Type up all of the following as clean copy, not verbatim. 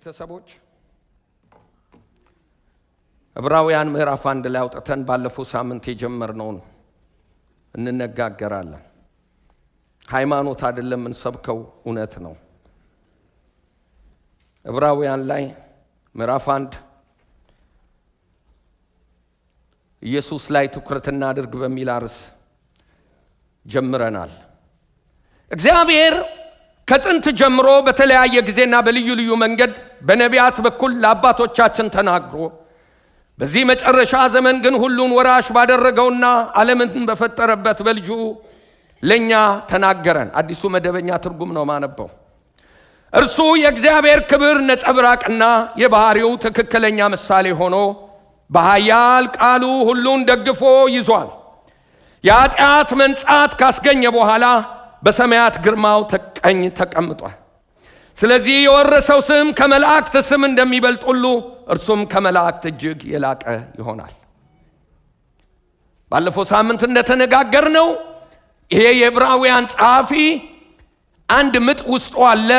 ቤተሰቦች ዕብራውያን ምዕራፍ 1 ላይ አውጥተን ባለፈው ሳምንት የጀመርነውን እንነጋገራለን። ሃይማኖት አይደለም እንሰብከው እውነት ነው። ዕብራውያን ላይ ምዕራፍ 1 ኢየሱስ ላይ ትኩረት እናድርግ በሚል ርዕስ ጀምረናል። እግዚአብሔር ከጥንት ጀምሮ በተለያየ ጊዜና በልዩ ልዩ መንገድ በነቢያት በኩል ለአባቶቻችን ተናግሮ በዚህ መጨረሻ ዘመን ግን ሁሉን ወራሽ ባደረገውና ዓለምን በፈጠረበት በልጁ ለኛ ተናገረን። አዲሱ መደበኛ ትርጉም ነው ማነበው። እርሱ የእግዚአብሔር ክብር ነጸብራቅና የባህሪው ትክክለኛ ምሳሌ ሆኖ በኃያል ቃሉ ሁሉን ደግፎ ይዟል። የኃጢአት መንጻት ካስገኘ በኋላ በሰማያት ግርማው ቀኝ ተቀምጧል። ስለዚህ የወረሰው ስም ከመላእክት ስም እንደሚበልጥ ሁሉ እርሱም ከመላእክት እጅግ የላቀ ይሆናል። ባለፈው ሳምንት እንደተነጋገርነው ይሄ የዕብራውያን ጸሐፊ አንድ ምጥ ውስጡ አለ።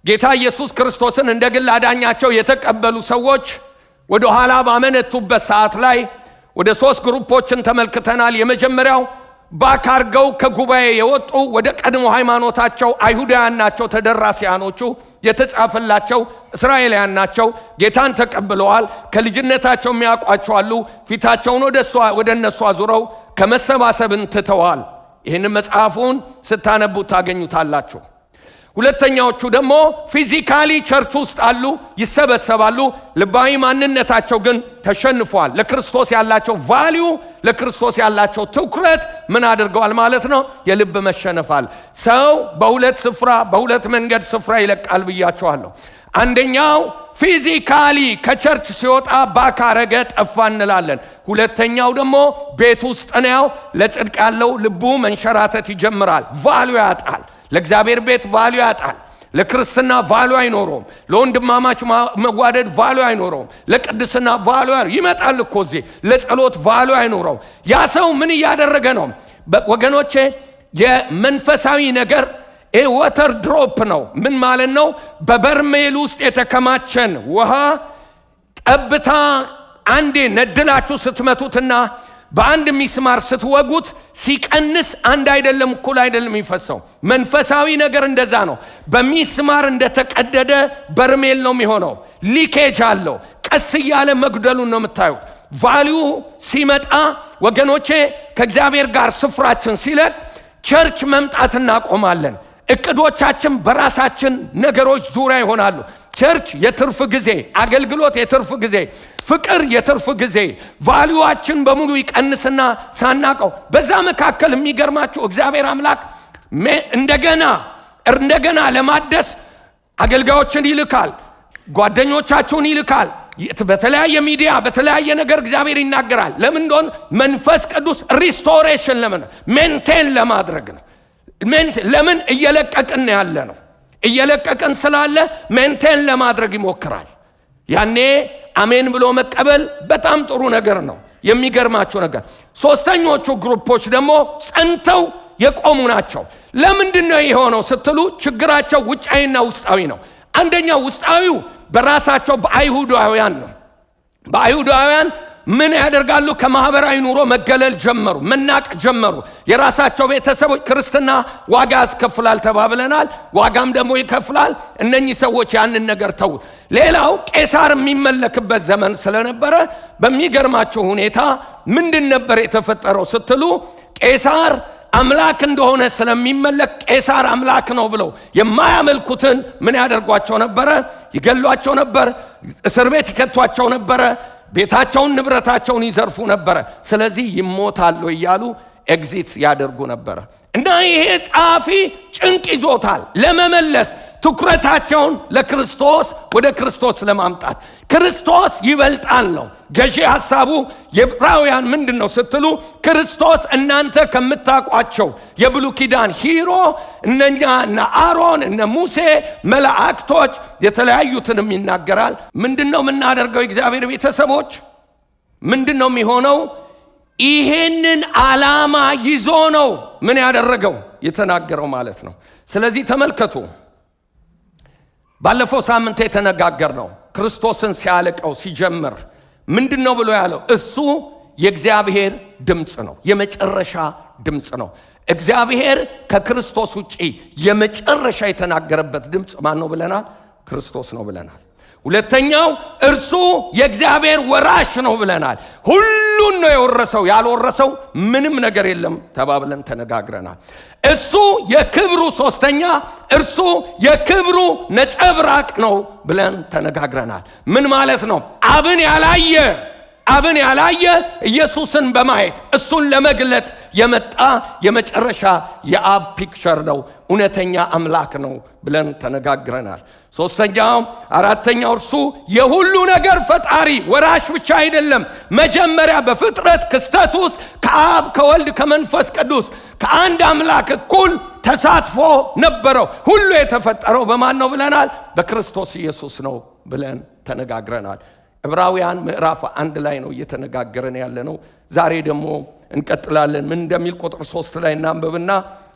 ጌታ ኢየሱስ ክርስቶስን እንደ ግል አዳኛቸው የተቀበሉ ሰዎች ወደ ኋላ ባመነቱበት ሰዓት ላይ ወደ 3 ግሩፖችን ተመልክተናል። የመጀመሪያው ባካርገው ከጉባኤ የወጡ ወደ ቀድሞ ሃይማኖታቸው አይሁዳውያን ናቸው። ተደራሲያኖቹ የተጻፈላቸው እስራኤላውያን ናቸው። ጌታን ተቀብለዋል። ከልጅነታቸው የሚያውቋቸው አሉ። ፊታቸውን ወደ እነሱ አዙረው ከመሰባሰብን ትተዋል። ይህን መጽሐፉን ስታነቡ ታገኙታላችሁ። ሁለተኛዎቹ ደግሞ ፊዚካሊ ቸርች ውስጥ አሉ፣ ይሰበሰባሉ። ልባዊ ማንነታቸው ግን ተሸንፏል። ለክርስቶስ ያላቸው ቫልዩ፣ ለክርስቶስ ያላቸው ትኩረት ምን አድርገዋል ማለት ነው? የልብ መሸነፋል። ሰው በሁለት መንገድ ስፍራ ይለቃል ብያቸዋለሁ። አንደኛው ፊዚካሊ ከቸርች ሲወጣ ባካረገ ጠፋ እንላለን። ሁለተኛው ደግሞ ቤት ውስጥ ነው። ለጽድቅ ያለው ልቡ መንሸራተት ይጀምራል። ቫልዩ ያጣል። ለእግዚአብሔር ቤት ቫልዩ ያጣል። ለክርስትና ቫልዩ አይኖረውም። ለወንድማማች መጓደድ ቫልዩ አይኖረውም። ለቅድስና ቫልዩ ይመጣል እኮ እዚህ። ለጸሎት ቫልዩ አይኖረውም። ያ ሰው ምን እያደረገ ነው ወገኖቼ? የመንፈሳዊ ነገር ወተር ድሮፕ ነው። ምን ማለት ነው? በበርሜል ውስጥ የተከማቸን ውሃ ጠብታ አንዴ ነድላችሁ ስትመቱትና በአንድ ሚስማር ስትወጉት ሲቀንስ አንድ አይደለም፣ እኩል አይደለም የሚፈሰው። መንፈሳዊ ነገር እንደዛ ነው። በሚስማር እንደተቀደደ በርሜል ነው የሚሆነው። ሊኬጅ አለው። ቀስ እያለ መጉደሉን ነው የምታዩት። ቫልዩ ሲመጣ ወገኖቼ ከእግዚአብሔር ጋር ስፍራችን ሲለቅ ቸርች መምጣት እናቆማለን። እቅዶቻችን በራሳችን ነገሮች ዙሪያ ይሆናሉ። ቸርች የትርፍ ጊዜ፣ አገልግሎት የትርፍ ጊዜ፣ ፍቅር የትርፍ ጊዜ፣ ቫልዩዋችን በሙሉ ይቀንስና ሳናቀው በዛ መካከል የሚገርማችሁ እግዚአብሔር አምላክ እንደገና ለማደስ አገልጋዮችን ይልካል፣ ጓደኞቻችሁን ይልካል። በተለያየ ሚዲያ በተለያየ ነገር እግዚአብሔር ይናገራል። ለምን እንደሆነ መንፈስ ቅዱስ ሪስቶሬሽን ሜንቴን ለማድረግ ነው። ለምን እየለቀቅን ያለ ነው። እየለቀቅን ስላለ ሜንቴን ለማድረግ ይሞክራል። ያኔ አሜን ብሎ መቀበል በጣም ጥሩ ነገር ነው። የሚገርማቸው ነገር ሶስተኞቹ ግሩፖች ደግሞ ጸንተው የቆሙ ናቸው። ለምንድን ነው የሆነው ስትሉ ችግራቸው ውጫዊና ውስጣዊ ነው። አንደኛው ውስጣዊው በራሳቸው በአይሁዳውያን ነው። በአይሁዳውያን ምን ያደርጋሉ? ከማህበራዊ ኑሮ መገለል ጀመሩ፣ መናቅ ጀመሩ። የራሳቸው ቤተሰቦች ክርስትና ዋጋ ያስከፍላል ተባብለናል። ዋጋም ደግሞ ይከፍላል። እነኚህ ሰዎች ያንን ነገር ተውት። ሌላው ቄሳር የሚመለክበት ዘመን ስለነበረ በሚገርማቸው ሁኔታ ምንድን ነበር የተፈጠረው ስትሉ ቄሳር አምላክ እንደሆነ ስለሚመለክ ቄሳር አምላክ ነው ብለው የማያመልኩትን ምን ያደርጓቸው ነበረ? ይገሏቸው ነበር። እስር ቤት ይከቷቸው ነበረ። ቤታቸውን ንብረታቸውን ይዘርፉ ነበረ። ስለዚህ ይሞታሉ እያሉ ኤግዚት ያደርጉ ነበረ። እና ይሄ ጸሐፊ ጭንቅ ይዞታል ለመመለስ ትኩረታቸውን ለክርስቶስ ወደ ክርስቶስ ለማምጣት። ክርስቶስ ይበልጣል ነው ገዢ ሐሳቡ። የዕብራውያን ምንድን ነው ስትሉ ክርስቶስ እናንተ ከምታውቋቸው የብሉይ ኪዳን ሂሮ እነ አሮን እነ ሙሴ መላእክቶች የተለያዩትንም ይናገራል። ምንድን ነው የምናደርገው? እግዚአብሔር ቤተሰቦች ምንድን ነው የሚሆነው? ይሄንን ዓላማ ይዞ ነው ምን ያደረገው የተናገረው ማለት ነው። ስለዚህ ተመልከቱ ባለፈው ሳምንት የተነጋገርነው ክርስቶስን ሲያልቀው ሲጀምር ምንድነው ብሎ ያለው? እሱ የእግዚአብሔር ድምጽ ነው፣ የመጨረሻ ድምጽ ነው። እግዚአብሔር ከክርስቶስ ውጪ የመጨረሻ የተናገረበት ድምጽ ማን ነው ብለናል? ክርስቶስ ነው ብለናል። ሁለተኛው እርሱ የእግዚአብሔር ወራሽ ነው ብለናል። ሁሉን ነው የወረሰው፣ ያልወረሰው ምንም ነገር የለም ተባብለን ተነጋግረናል። እሱ የክብሩ ሶስተኛ፣ እርሱ የክብሩ ነጸብራቅ ነው ብለን ተነጋግረናል። ምን ማለት ነው? አብን ያላየ ኢየሱስን በማየት እሱን ለመግለጥ የመጣ የመጨረሻ የአብ ፒክቸር ነው፣ እውነተኛ አምላክ ነው ብለን ተነጋግረናል። ሶስተኛው አራተኛው እርሱ የሁሉ ነገር ፈጣሪ ወራሽ ብቻ አይደለም። መጀመሪያ በፍጥረት ክስተት ውስጥ ከአብ ከወልድ ከመንፈስ ቅዱስ ከአንድ አምላክ እኩል ተሳትፎ ነበረው። ሁሉ የተፈጠረው በማን ነው ብለናል? በክርስቶስ ኢየሱስ ነው ብለን ተነጋግረናል። ዕብራውያን ምዕራፍ 1 ላይ ነው እየተነጋገረን ያለ ነው። ዛሬ ደግሞ እንቀጥላለን። ምን እንደሚል ቁጥር 3 ላይ እናንብብና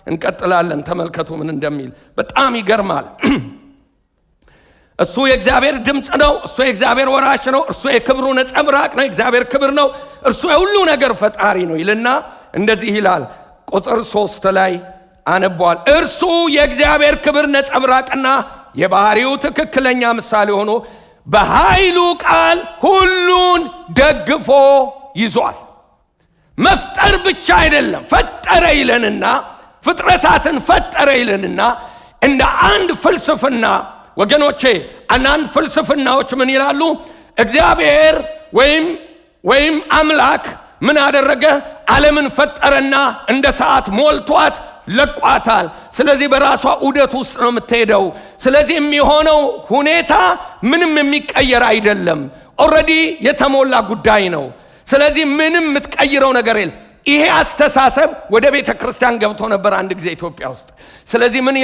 እንቀጥላለን። ተመልከቱ ምን እንደሚል። በጣም ይገርማል። እሱ የእግዚአብሔር ድምጽ ነው፣ እሱ የእግዚአብሔር ወራሽ ነው፣ እርሱ የክብሩ ነጸብራቅ ነው፣ የእግዚአብሔር ክብር ነው፣ እርሱ የሁሉ ነገር ፈጣሪ ነው ይልና እንደዚህ ይላል። ቁጥር 3 ላይ አነቧል። እርሱ የእግዚአብሔር ክብር ነጸብራቅና የባህሪው ትክክለኛ ምሳሌ ሆኖ በኃይሉ ቃል ሁሉን ደግፎ ይዟል። መፍጠር ብቻ አይደለም፣ ፈጠረ ይለንና ፍጥረታትን ፈጠረ ይለንና እንደ አንድ ፍልስፍና ወገኖቼ፣ አንዳንድ ፍልስፍናዎች ምን ይላሉ? እግዚአብሔር ወይም አምላክ ምን አደረገ? ዓለምን ፈጠረና እንደ ሰዓት ሞልቷት ለቋታል። ስለዚህ በራሷ ዑደት ውስጥ ነው የምትሄደው። ስለዚህ የሚሆነው ሁኔታ ምንም የሚቀየር አይደለም፣ ኦልሬዲ የተሞላ ጉዳይ ነው። ስለዚህ ምንም የምትቀይረው ነገር የለም። ይሄ አስተሳሰብ ወደ ቤተ ክርስቲያን ገብቶ ነበር አንድ ጊዜ ኢትዮጵያ ውስጥ። ስለዚህ ምን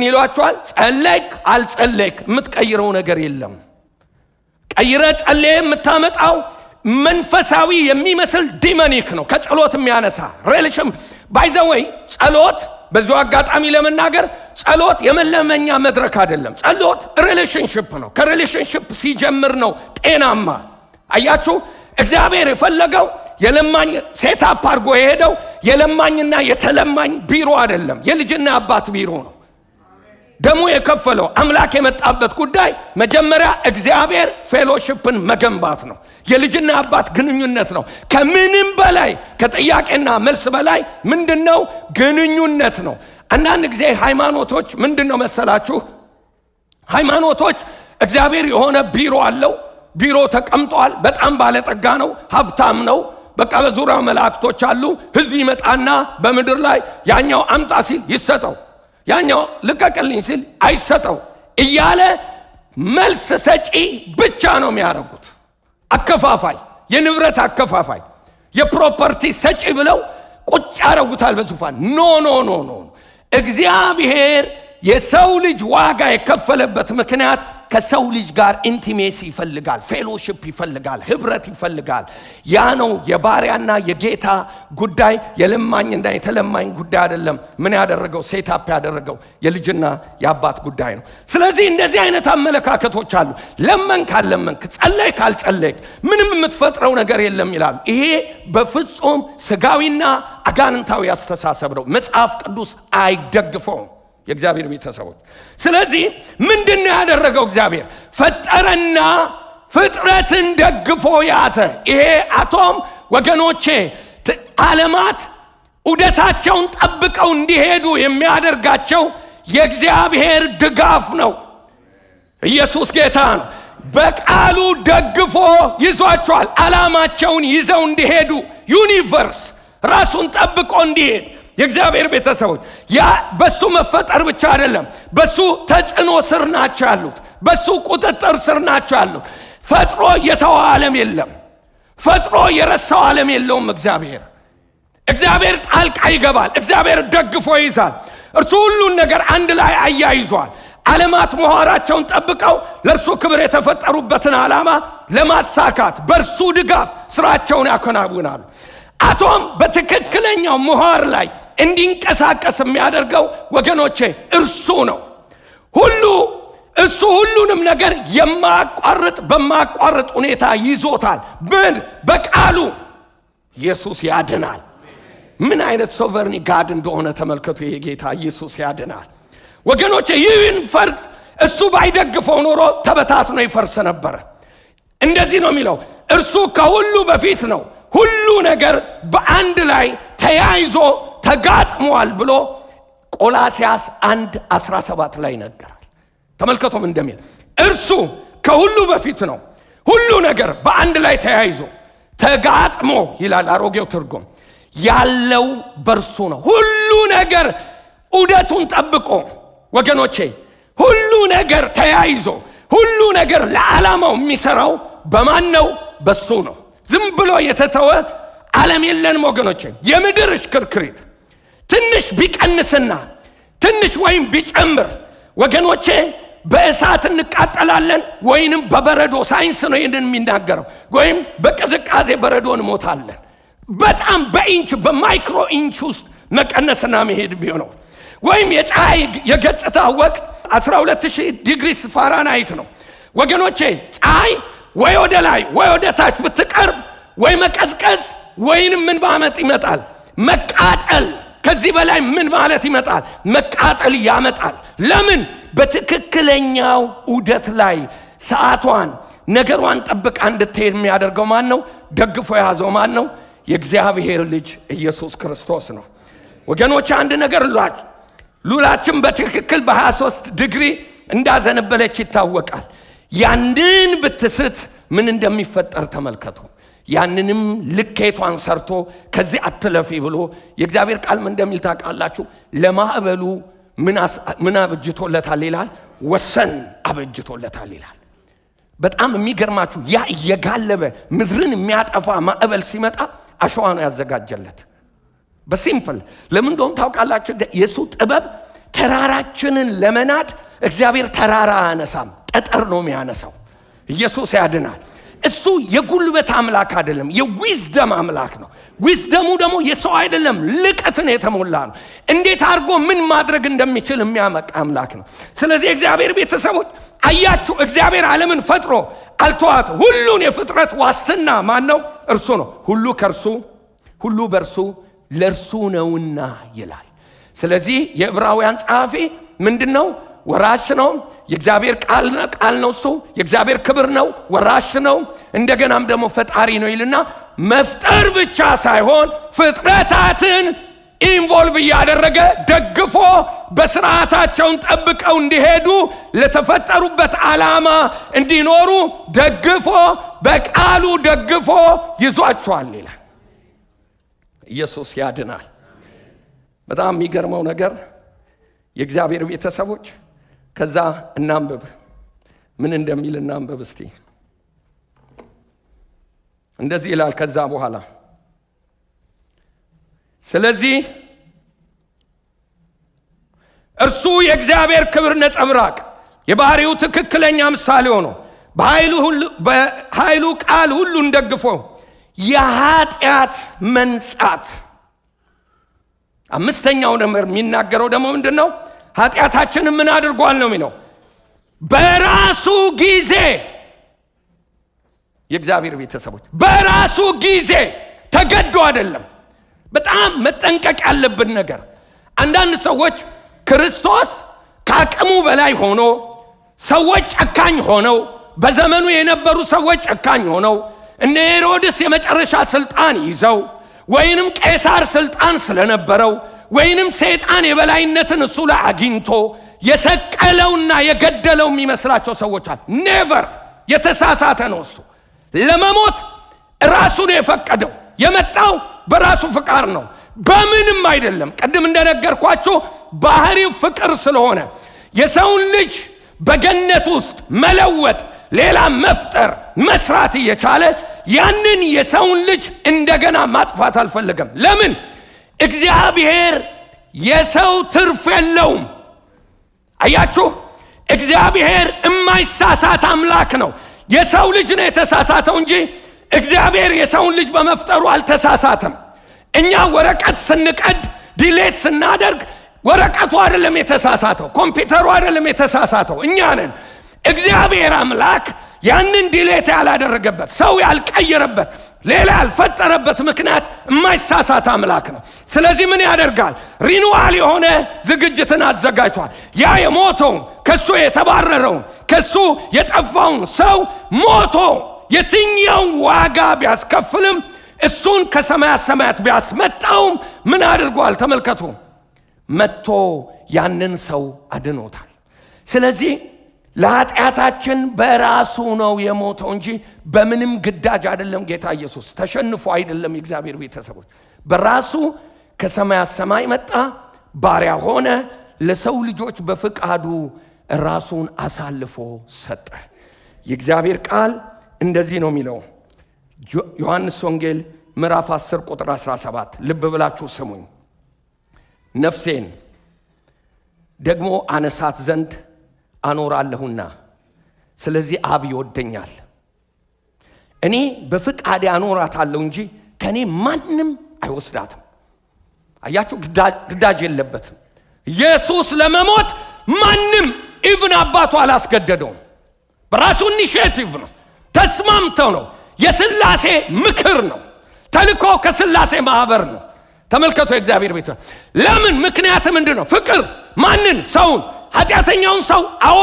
ይሏቸዋል? ጸለይክ አልጸለይክ የምትቀይረው ነገር የለም። ቀይረ ጸለየ የምታመጣው መንፈሳዊ የሚመስል ዲሞኒክ ነው፣ ከጸሎት የሚያነሳ ሪሌሽን ባይዘወይ። ጸሎት በዚሁ አጋጣሚ ለመናገር ጸሎት የመለመኛ መድረክ አይደለም። ጸሎት ሪሌሽንሽፕ ነው። ከሪሌሽንሽፕ ሲጀምር ነው ጤናማ። አያችሁ፣ እግዚአብሔር የፈለገው የለማኝ ሴታፕ አድርጎ የሄደው የለማኝና የተለማኝ ቢሮ አይደለም፣ የልጅና አባት ቢሮ ነው። ደሙ የከፈለው አምላክ የመጣበት ጉዳይ መጀመሪያ እግዚአብሔር ፌሎሺፕን መገንባት ነው፣ የልጅና አባት ግንኙነት ነው። ከምንም በላይ ከጥያቄና መልስ በላይ ምንድነው? ግንኙነት ነው። አንዳንድ ጊዜ ሃይማኖቶች ምንድነው መሰላችሁ? ሃይማኖቶች እግዚአብሔር የሆነ ቢሮ አለው፣ ቢሮ ተቀምጧል፣ በጣም ባለጠጋ ነው፣ ሀብታም ነው። በቃ በዙሪያው መላእክቶች አሉ። ህዝብ ይመጣና በምድር ላይ ያኛው አምጣ ሲል ይሰጠው፣ ያኛው ልቀቅልኝ ሲል አይሰጠው እያለ መልስ ሰጪ ብቻ ነው የሚያደርጉት። አከፋፋይ፣ የንብረት አከፋፋይ፣ የፕሮፐርቲ ሰጪ ብለው ቁጭ ያደርጉታል በዙፋን። ኖ እግዚአብሔር የሰው ልጅ ዋጋ የከፈለበት ምክንያት ከሰው ልጅ ጋር ኢንቲሜሲ ይፈልጋል፣ ፌሎሺፕ ይፈልጋል፣ ህብረት ይፈልጋል። ያ ነው የባሪያና የጌታ ጉዳይ፣ የለማኝና የተለማኝ ጉዳይ አይደለም። ምን ያደረገው? ሴታፕ ያደረገው የልጅና የአባት ጉዳይ ነው። ስለዚህ እንደዚህ አይነት አመለካከቶች አሉ። ለመንክ አልለመንክ፣ ጸለይክ አልጸለይክ ምንም የምትፈጥረው ነገር የለም ይላሉ። ይሄ በፍጹም ስጋዊና አጋንንታዊ አስተሳሰብ ነው። መጽሐፍ ቅዱስ አይደግፈውም የእግዚአብሔር ቤተሰቦች። ስለዚህ ምንድነው ያደረገው? እግዚአብሔር ፈጠረና ፍጥረትን ደግፎ ያዘ። ይሄ አቶም ወገኖቼ ዓለማት ዑደታቸውን ጠብቀው እንዲሄዱ የሚያደርጋቸው የእግዚአብሔር ድጋፍ ነው። ኢየሱስ ጌታ ነው። በቃሉ ደግፎ ይዟቸዋል። ዓላማቸውን ይዘው እንዲሄዱ ዩኒቨርስ ራሱን ጠብቆ እንዲሄድ የእግዚአብሔር ቤተሰቦች ያ በሱ መፈጠር ብቻ አይደለም፣ በሱ ተጽዕኖ ስር ናቸው ያሉት፣ በሱ ቁጥጥር ስር ናቸው ያሉት። ፈጥሮ የተወ ዓለም የለም፣ ፈጥሮ የረሳው ዓለም የለውም። እግዚአብሔር ጣልቃ ይገባል፣ እግዚአብሔር ደግፎ ይይዛል። እርሱ ሁሉን ነገር አንድ ላይ አያይዟል። ዓለማት መዋራቸውን ጠብቀው ለእርሱ ክብር የተፈጠሩበትን ዓላማ ለማሳካት በእርሱ ድጋፍ ስራቸውን ያከናውናሉ። አቶም በትክክለኛው ምህዋር ላይ እንዲንቀሳቀስ የሚያደርገው ወገኖቼ እርሱ ነው። ሁሉ እሱ ሁሉንም ነገር በማያቋርጥ ሁኔታ ይዞታል። በቃሉ ኢየሱስ ያድናል። ምን አይነት ሶቨርኒ ጋድ እንደሆነ ተመልከቱ። ይሄ ጌታ ኢየሱስ ያድናል ወገኖቼ። ይህን ፈርስ እሱ ባይደግፈው ኖሮ ተበታትኖ ይፈርስ ነበር። እንደዚህ ነው የሚለው፣ እርሱ ከሁሉ በፊት ነው፣ ሁሉ ነገር በአንድ ላይ ተያይዞ ተጋጥሟል ብሎ ቆላስያስ 1:17 ላይ ይነገራል። ተመልከቱም እንደሚል እርሱ ከሁሉ በፊት ነው፣ ሁሉ ነገር በአንድ ላይ ተያይዞ ተጋጥሞ ይላል አሮጌው ትርጉም። ያለው በርሱ ነው። ሁሉ ነገር ዑደቱን ጠብቆ ወገኖቼ፣ ሁሉ ነገር ተያይዞ ሁሉ ነገር ለዓላማው የሚሰራው በማን ነው? በሱ ነው። ዝም ብሎ የተተወ ዓለም የለንም ወገኖቼ። የምድር እሽክርክሪት ትንሽ ቢቀንስና ትንሽ ወይም ቢጨምር ወገኖቼ በእሳት እንቃጠላለን ወይንም በበረዶ፣ ሳይንስ ነው ይህንን የሚናገረው፣ ወይም በቅዝቃዜ በረዶ እንሞታለን። በጣም በኢንች በማይክሮ ኢንች ውስጥ መቀነስና መሄድ ቢሆነው፣ ወይም የፀሐይ የገጽታ ወቅት 12000 ዲግሪ ፋራናይት ነው ወገኖቼ። ፀሐይ ወይ ወደ ላይ ወይ ወደ ታች ብትቀርብ ወይ መቀዝቀዝ ወይንም ምን ማመጥ ይመጣል? መቃጠል። ከዚህ በላይ ምን ማለት ይመጣል? መቃጠል ያመጣል። ለምን? በትክክለኛው ዑደት ላይ ሰዓቷን ነገሯን ጠብቃ እንድትሄድ የሚያደርገው ማን ነው? ደግፎ የያዘው ማን ነው? የእግዚአብሔር ልጅ ኢየሱስ ክርስቶስ ነው ወገኖች። አንድ ነገር ሉላችን በትክክል በ23 ዲግሪ እንዳዘነበለች ይታወቃል። ያንን ብትስት ምን እንደሚፈጠር ተመልከቱ። ያንንም ልኬቷን ሰርቶ ከዚህ አትለፊ ብሎ የእግዚአብሔር ቃል ምን እንደሚል ታውቃላችሁ? ለማዕበሉ ምን አበጅቶለታል ይላል? ወሰን አበጅቶለታል ይላል። በጣም የሚገርማችሁ ያ እየጋለበ ምድርን የሚያጠፋ ማዕበል ሲመጣ አሸዋ ነው ያዘጋጀለት። በሲምፕል ለምን እንደሆነ ታውቃላችሁ? የሱ ጥበብ ተራራችንን ለመናድ እግዚአብሔር ተራራ አያነሳም፣ ጠጠር ነው የሚያነሳው። ኢየሱስ ያድናል። እሱ የጉልበት አምላክ አይደለም፣ የዊዝደም አምላክ ነው። ዊዝደሙ ደግሞ የሰው አይደለም፣ ልቀትን የተሞላ ነው። እንዴት አድርጎ ምን ማድረግ እንደሚችል የሚያመቅ አምላክ ነው። ስለዚህ እግዚአብሔር ቤተሰቦች አያችሁ፣ እግዚአብሔር ዓለምን ፈጥሮ አልተዋት። ሁሉን የፍጥረት ዋስትና ማን ነው? እርሱ ነው። ሁሉ ከእርሱ ሁሉ በእርሱ ለእርሱ ነውና ይላል። ስለዚህ የዕብራውያን ጸሐፊ ምንድን ነው? ወራሽ ነው። የእግዚአብሔር ቃል ነው። እሱ የእግዚአብሔር ክብር ነው፣ ወራሽ ነው፣ እንደገናም ደግሞ ፈጣሪ ነው ይልና መፍጠር ብቻ ሳይሆን ፍጥረታትን ኢንቮልቭ እያደረገ ደግፎ በስርዓታቸውን ጠብቀው እንዲሄዱ ለተፈጠሩበት ዓላማ እንዲኖሩ ደግፎ በቃሉ ደግፎ ይዟቸዋል ይላል። ኢየሱስ ያድናል። በጣም የሚገርመው ነገር የእግዚአብሔር ቤተሰቦች ከዛ እናንብብ፣ ምን እንደሚል እናንብብ እስቲ። እንደዚህ ይላል ከዛ በኋላ ስለዚህ እርሱ የእግዚአብሔር ክብር ነጸብራቅ የባህሪው ትክክለኛ ምሳሌ ሆኖ በኃይሉ ቃል ሁሉን ደግፎ የኃጢአት መንጻት። አምስተኛው ነገር የሚናገረው ደግሞ ምንድን ነው? ኃጢአታችንን ምን አድርጓል ነው የሚለው። በራሱ ጊዜ የእግዚአብሔር ቤተሰቦች በራሱ ጊዜ ተገዶ አይደለም። በጣም መጠንቀቅ ያለብን ነገር አንዳንድ ሰዎች ክርስቶስ ከአቅሙ በላይ ሆኖ ሰዎች ጨካኝ ሆነው በዘመኑ የነበሩ ሰዎች ጨካኝ ሆነው እነ ሄሮድስ የመጨረሻ ስልጣን ይዘው ወይንም ቄሳር ስልጣን ስለነበረው ወይንም ሰይጣን የበላይነትን እሱ ላይ አግኝቶ የሰቀለውና የገደለው የሚመስላቸው ሰዎች አሉ። ኔቨር። የተሳሳተ ነው። እሱ ለመሞት ራሱን የፈቀደው የመጣው በራሱ ፍቃድ ነው፣ በምንም አይደለም። ቅድም እንደነገርኳችሁ ባህሪው ፍቅር ስለሆነ የሰውን ልጅ በገነት ውስጥ መለወጥ፣ ሌላ መፍጠር፣ መስራት እየቻለ ያንን የሰውን ልጅ እንደገና ማጥፋት አልፈለገም። ለምን? እግዚአብሔር የሰው ትርፍ የለውም። አያችሁ፣ እግዚአብሔር የማይሳሳት አምላክ ነው። የሰው ልጅ ነው የተሳሳተው እንጂ እግዚአብሔር የሰውን ልጅ በመፍጠሩ አልተሳሳተም። እኛ ወረቀት ስንቀድ ዲሌት ስናደርግ ወረቀቱ አይደለም የተሳሳተው፣ ኮምፒውተሩ አይደለም የተሳሳተው፣ እኛ ነን። እግዚአብሔር አምላክ ያንን ዲሌት ያላደረገበት፣ ሰው ያልቀየረበት፣ ሌላ ያልፈጠረበት ምክንያት የማይሳሳት አምላክ ነው። ስለዚህ ምን ያደርጋል? ሪኑዋል የሆነ ዝግጅትን አዘጋጅቷል። ያ የሞተውን ከሱ የተባረረውን ከሱ የጠፋውን ሰው ሞቶ የትኛውን ዋጋ ቢያስከፍልም እሱን ከሰማያት ሰማያት ቢያስመጣውም ምን አድርጓል? ተመልከቱ፣ መጥቶ ያንን ሰው አድኖታል። ስለዚህ ለኃጢአታችን በራሱ ነው የሞተው እንጂ በምንም ግዳጅ አይደለም። ጌታ ኢየሱስ ተሸንፎ አይደለም። የእግዚአብሔር ቤተሰቦች በራሱ ከሰማያት ሰማይ መጣ፣ ባሪያ ሆነ፣ ለሰው ልጆች በፍቃዱ ራሱን አሳልፎ ሰጠ። የእግዚአብሔር ቃል እንደዚህ ነው የሚለው። ዮሐንስ ወንጌል ምዕራፍ 10 ቁጥር 17 ልብ ብላችሁ ስሙኝ። ነፍሴን ደግሞ አነሳት ዘንድ አኖራለሁና ስለዚህ አብ ይወደኛል፣ እኔ በፍቃዴ አኖራታለሁ እንጂ ከኔ ማንም አይወስዳትም። አያችሁ፣ ግዳጅ የለበትም። ኢየሱስ ለመሞት ማንም ኢቭን አባቱ አላስገደደውም። በራሱ ኢኒሺዬቲቭ ነው፣ ተስማምተው ነው። የሥላሴ ምክር ነው። ተልኮ ከሥላሴ ማህበር ነው። ተመልከቱ የእግዚአብሔር ቤት ለምን? ምክንያት ምንድን ነው? ፍቅር። ማንን? ሰውን፣ ኃጢአተኛውን ሰው። አዎ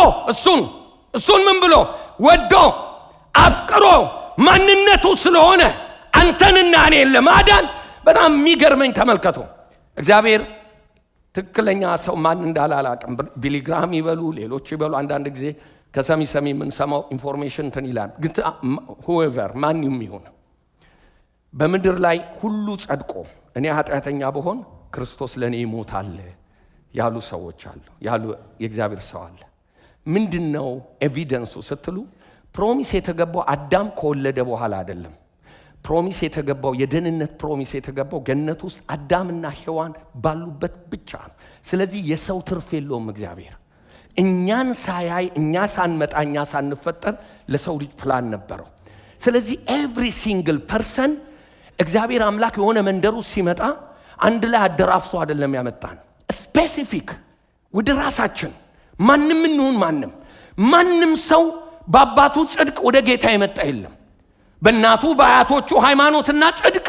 እሱን ምን ብሎ ወዶ አፍቅሮ ማንነቱ ስለሆነ አንተንና እኔን ለማዳን። በጣም የሚገርመኝ ተመልከቱ፣ እግዚአብሔር ትክክለኛ ሰው ማን እንዳለ አላውቅም። ቢሊ ግራሃም ይበሉ ሌሎች ይበሉ፣ አንዳንድ ጊዜ ከሰሚ የምንሰማው ኢንፎርሜሽን እንትን ይላል። ግን whoever ማንም ይሁን በምድር ላይ ሁሉ ጸድቆ እኔ ኃጢአተኛ በሆን ክርስቶስ ለኔ ይሞታል ያሉ ሰዎች አሉ፣ ያሉ የእግዚአብሔር ሰው አለ። ምንድነው ኤቪደንሱ ስትሉ፣ ፕሮሚስ የተገባው አዳም ከወለደ በኋላ አይደለም። ፕሮሚስ የተገባው የደህንነት ፕሮሚስ የተገባው ገነት ውስጥ አዳምና ሔዋን ባሉበት ብቻ ነው። ስለዚህ የሰው ትርፍ የለውም። እግዚአብሔር እኛን ሳያይ፣ እኛ ሳንመጣ፣ እኛ ሳንፈጠር ለሰው ልጅ ፕላን ነበረው። ስለዚህ ኤቭሪ ሲንግል ፐርሰን እግዚአብሔር አምላክ የሆነ መንደሩ ሲመጣ አንድ ላይ አደራፍሶ አይደለም ያመጣን። ስፔሲፊክ ወደ ራሳችን ማንም እንሁን ማንም ሰው በአባቱ ጽድቅ ወደ ጌታ የመጣ የለም። በእናቱ በአያቶቹ ሃይማኖትና ጽድቅ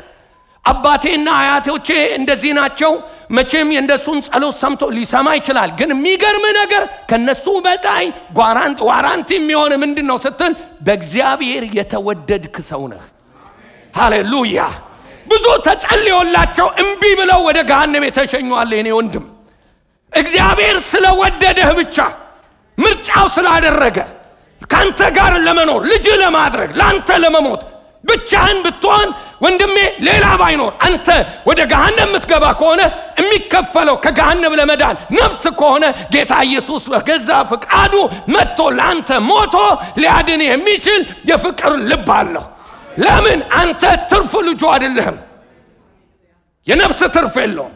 አባቴና አያቶቼ እንደዚህ ናቸው። መቼም የእንደሱን ጸሎት ሰምቶ ሊሰማ ይችላል። ግን የሚገርም ነገር ከነሱ በላይ ዋራንቲ የሚሆን ምንድን ነው ስትል፣ በእግዚአብሔር የተወደድክ ሰው ነህ። ሃሌሉያ። ብዙ ተጸልዮላቸው እምቢ ብለው ወደ ገሃነም የተሸኙአለ። የኔ ወንድም እግዚአብሔር ስለወደደህ ብቻ ምርጫው ስላደረገ ካንተ ጋር ለመኖር ልጅ ለማድረግ ላንተ ለመሞት ብቻህን ብትሆን ወንድሜ ሌላ ባይኖር አንተ ወደ ገሃነም የምትገባ ከሆነ የሚከፈለው ከገሃነም ለመዳን ነፍስ ከሆነ ጌታ ኢየሱስ በገዛ ፍቃዱ መጥቶ ላንተ ሞቶ ሊያድን የሚችል የፍቅር ልብ አለው። ለምን? አንተ ትርፍ ልጁ አይደለህም። የነፍስ ትርፍ የለውም።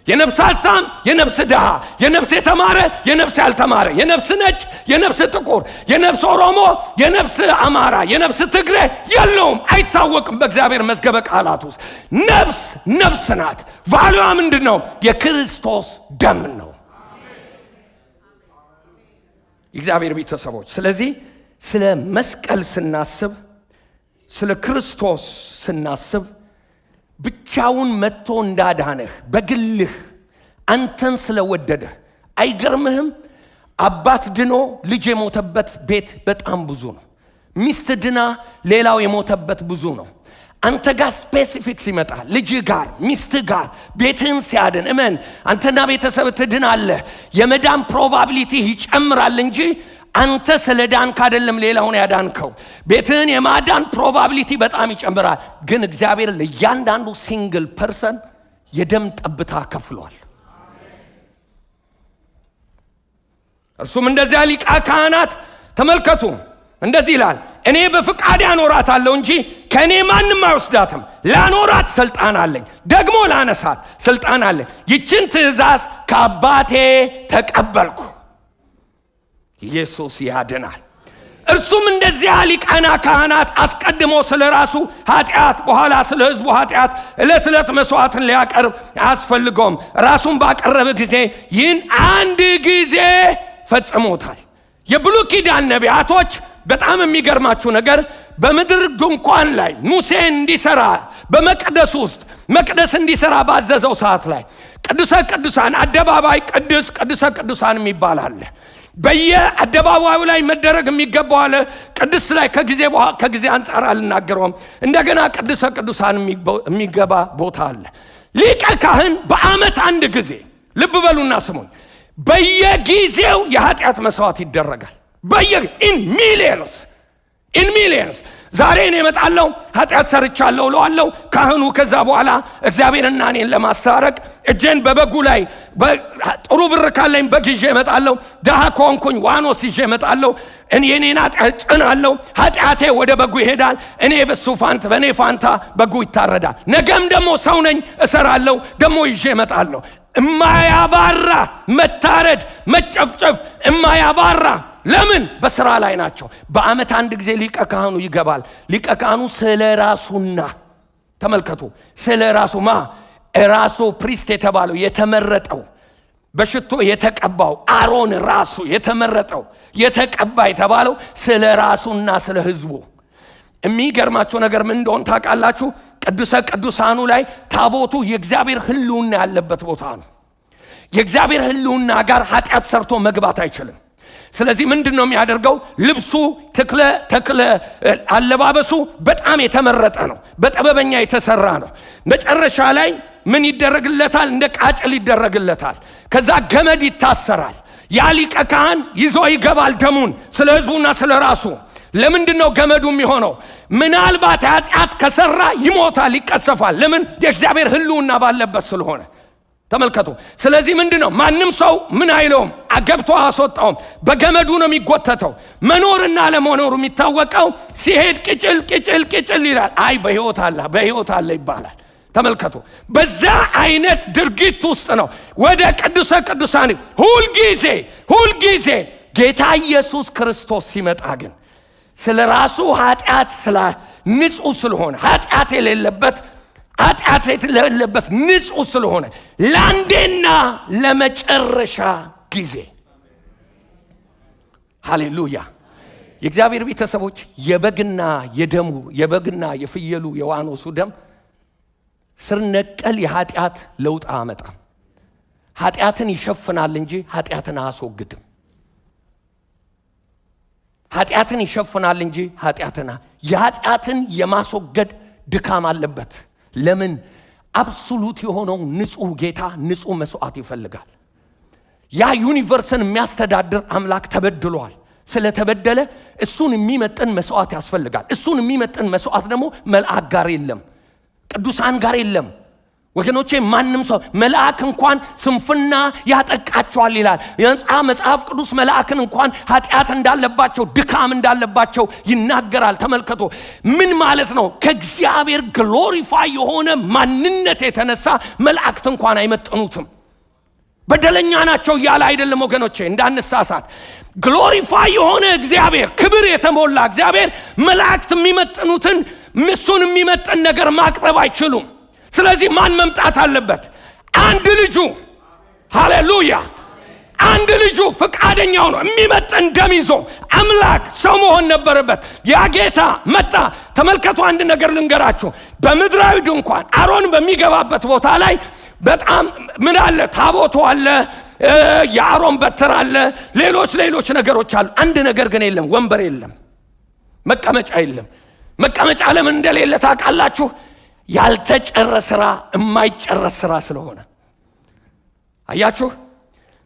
የነፍስ ሀብታም፣ የነፍስ ድሃ፣ የነፍስ የተማረ፣ የነፍስ ያልተማረ፣ የነፍስ ነጭ፣ የነፍስ ጥቁር፣ የነፍስ ኦሮሞ፣ የነፍስ አማራ፣ የነፍስ ትግሬ የለውም። አይታወቅም በእግዚአብሔር መዝገበ ቃላት ውስጥ። ነፍስ ናት። ቫልዩዋ ምንድን ነው? የክርስቶስ ደም ነው። የእግዚአብሔር ቤተሰቦች፣ ስለዚህ ስለ መስቀል ስናስብ፣ ስለ ክርስቶስ ስናስብ ብቻውን መጥቶ እንዳዳነህ በግልህ አንተን ስለወደደህ አይገርምህም? አባት ድኖ ልጅ የሞተበት ቤት በጣም ብዙ ነው። ሚስት ድና ሌላው የሞተበት ብዙ ነው። አንተ ጋር ስፔሲፊክ ሲመጣ ልጅ ጋር፣ ሚስት ጋር ቤትህን ሲያድን እመን፣ አንተና ቤተሰብ ትድናለህ። የመዳን ፕሮባቢሊቲ ይጨምራል እንጂ አንተ ስለ ዳንክ አይደለም ሌላውን ያዳንከው። ቤትህን የማዳን ፕሮባቢሊቲ በጣም ይጨምራል። ግን እግዚአብሔር ለእያንዳንዱ ሲንግል ፐርሰን የደም ጠብታ ከፍሏል። እርሱም እንደዚያ ሊቀ ካህናት ተመልከቱ፣ እንደዚህ ይላል፣ እኔ በፍቃዴ አኖራታለሁ እንጂ ከእኔ ማንም አይወስዳትም። ላኖራት ስልጣን አለኝ፣ ደግሞ ላነሳት ስልጣን አለኝ። ይችን ትእዛዝ ከአባቴ ተቀበልኩ። ኢየሱስ ያድናል። እርሱም እንደዚያ ሊቃነ ካህናት አስቀድሞ ስለ ራሱ ኃጢአት በኋላ ስለ ሕዝቡ ኃጢአት ዕለት ዕለት መስዋዕትን ሊያቀርብ አያስፈልገውም። ራሱን ባቀረበ ጊዜ ይህን አንድ ጊዜ ፈጽሞታል። የብሉይ ኪዳን ነቢያቶች በጣም የሚገርማችሁ ነገር በምድር ድንኳን ላይ ሙሴ እንዲሰራ በመቅደስ ውስጥ መቅደስ እንዲሰራ ባዘዘው ሰዓት ላይ ቅዱሰ ቅዱሳን አደባባይ ቅዱሰ ቅዱሳን የሚባል አለ። በየአደባባዩ ላይ መደረግ የሚገባው አለ። ቅድስት ላይ ከጊዜ አንጻር አልናገረውም። እንደገና ቅዱሰ ቅዱሳን የሚገባ ቦታ አለ። ሊቀ ካህን በዓመት አንድ ጊዜ ልብ በሉና ስሙኝ፣ በየጊዜው የኃጢአት መስዋዕት ይደረጋል። ኢን ሚሊየንስ ዛሬ እኔ እመጣለሁ ኃጢአት ሰርቻለሁ እለዋለሁ። ካህኑ ከዛ በኋላ እግዚአብሔርና እኔን ለማስታረቅ እጄን በበጉ ላይ ጥሩ ብር ካለኝ በግ ይዤ እመጣለሁ። ድሃ ከሆንኩኝ ዋኖስ ይዤ እመጣለሁ። የኔን ኃጢአት ጭናለሁ። ኃጢአቴ ወደ በጉ ይሄዳል። በእኔ ፋንታ በጉ ይታረዳል። ነገም ደግሞ ሰው ነኝ እሰራለሁ፣ ደግሞ ይዤ እመጣለሁ። እማያባራ መታረድ መጨፍጨፍ እማያባራ ለምን? በስራ ላይ ናቸው። በዓመት አንድ ጊዜ ሊቀ ካህኑ ይገባል። ሊቀ ካህኑ ስለ ራሱና ተመልከቱ፣ ስለ ራሱ ራሱ ፕሪስት የተባለው የተመረጠው በሽቶ የተቀባው አሮን ራሱ የተመረጠው የተቀባ የተባለው ስለ ራሱና ስለ ሕዝቡ። የሚገርማችሁ ነገር ምን እንደሆነ ታውቃላችሁ? ቅዱሰ ቅዱሳኑ ላይ ታቦቱ የእግዚአብሔር ሕልውና ያለበት ቦታ ነው። የእግዚአብሔር ሕልውና ጋር ኃጢአት ሰርቶ መግባት አይችልም። ስለዚህ ምንድነው የሚያደርገው? ልብሱ ተክለ አለባበሱ በጣም የተመረጠ ነው። በጥበበኛ የተሰራ ነው። መጨረሻ ላይ ምን ይደረግለታል? እንደ ቃጭል ይደረግለታል። ከዛ ገመድ ይታሰራል። ያ ሊቀ ካህን ይዞ ይገባል ደሙን ስለ ሕዝቡና ስለ ራሱ። ለምንድነው ገመዱ የሚሆነው? ምናልባት ኃጢአት ከሰራ ይሞታል፣ ይቀሰፋል። ለምን? የእግዚአብሔር ሕልውና ባለበት ስለሆነ። ተመልከቱ። ስለዚህ ምንድነው? ማንም ሰው ምን አይለውም፣ አገብቶ አስወጣውም። በገመዱ ነው የሚጎተተው። መኖርና ለመኖሩ የሚታወቀው ሲሄድ ቅጭል ይላል። አይ በሕይወት አለ ይባላል። ተመልከቱ። በዛ አይነት ድርጊት ውስጥ ነው ወደ ቅዱሰ ቅዱሳን ሁልጊዜ ጌታ ኢየሱስ ክርስቶስ ሲመጣ ግን ስለ ራሱ ኃጢአት ንጹህ ስለሆነ ኃጢአት የሌለበት ንጹህ ስለሆነ ለአንዴና ለመጨረሻ ጊዜ ሃሌሉያ። የእግዚአብሔር ቤተሰቦች የበግና የፍየሉ የዋኖሱ ደም ስር ነቀል የኃጢአት ለውጥ አመጣም። ኃጢአትን ይሸፍናል እንጂ ኃጢአትን አያስወግድም። ኃጢአትን ይሸፍናል እንጂ የኃጢአትን የማስወገድ ድካም አለበት። ለምን? አብሶሉት የሆነው ንጹህ ጌታ ንጹህ መስዋዕት ይፈልጋል። ያ ዩኒቨርስን የሚያስተዳድር አምላክ ተበድሏል። ስለተበደለ እሱን የሚመጥን መስዋዕት ያስፈልጋል። እሱን የሚመጥን መስዋዕት ደግሞ መልአክ ጋር የለም፣ ቅዱሳን ጋር የለም። ወገኖቼ ማንም ሰው መልአክ እንኳን ስንፍና ያጠቃቸዋል ይላል መጽሐፍ ቅዱስ። መልአክን እንኳን ኃጢአት እንዳለባቸው ድካም እንዳለባቸው ይናገራል። ተመልከቱ። ምን ማለት ነው? ከእግዚአብሔር ግሎሪፋይ የሆነ ማንነት የተነሳ መላእክት እንኳን አይመጥኑትም። በደለኛ ናቸው እያለ አይደለም ወገኖቼ፣ እንዳንሳሳት። ግሎሪፋይ የሆነ እግዚአብሔር፣ ክብር የተሞላ እግዚአብሔር መላእክት የሚመጥኑትን እሱን የሚመጥን ነገር ማቅረብ አይችሉም። ስለዚህ ማን መምጣት አለበት? አንድ ልጁ። ሃሌሉያ! አንድ ልጁ ፈቃደኛው ነው። የሚመጥን ደም ይዞ አምላክ ሰው መሆን ነበረበት። ያ ጌታ መጣ። ተመልከቱ። አንድ ነገር ልንገራችሁ። በምድራዊ ድንኳን አሮን በሚገባበት ቦታ ላይ በጣም ምን አለ? ታቦቱ አለ፣ የአሮን በትር አለ፣ ሌሎች ነገሮች አሉ። አንድ ነገር ግን የለም። ወንበር የለም፣ መቀመጫ የለም። መቀመጫ ለምን እንደሌለ ታውቃላችሁ? ያልተጨረሰ ስራ፣ የማይጨረስ ስራ ስለሆነ። አያችሁ?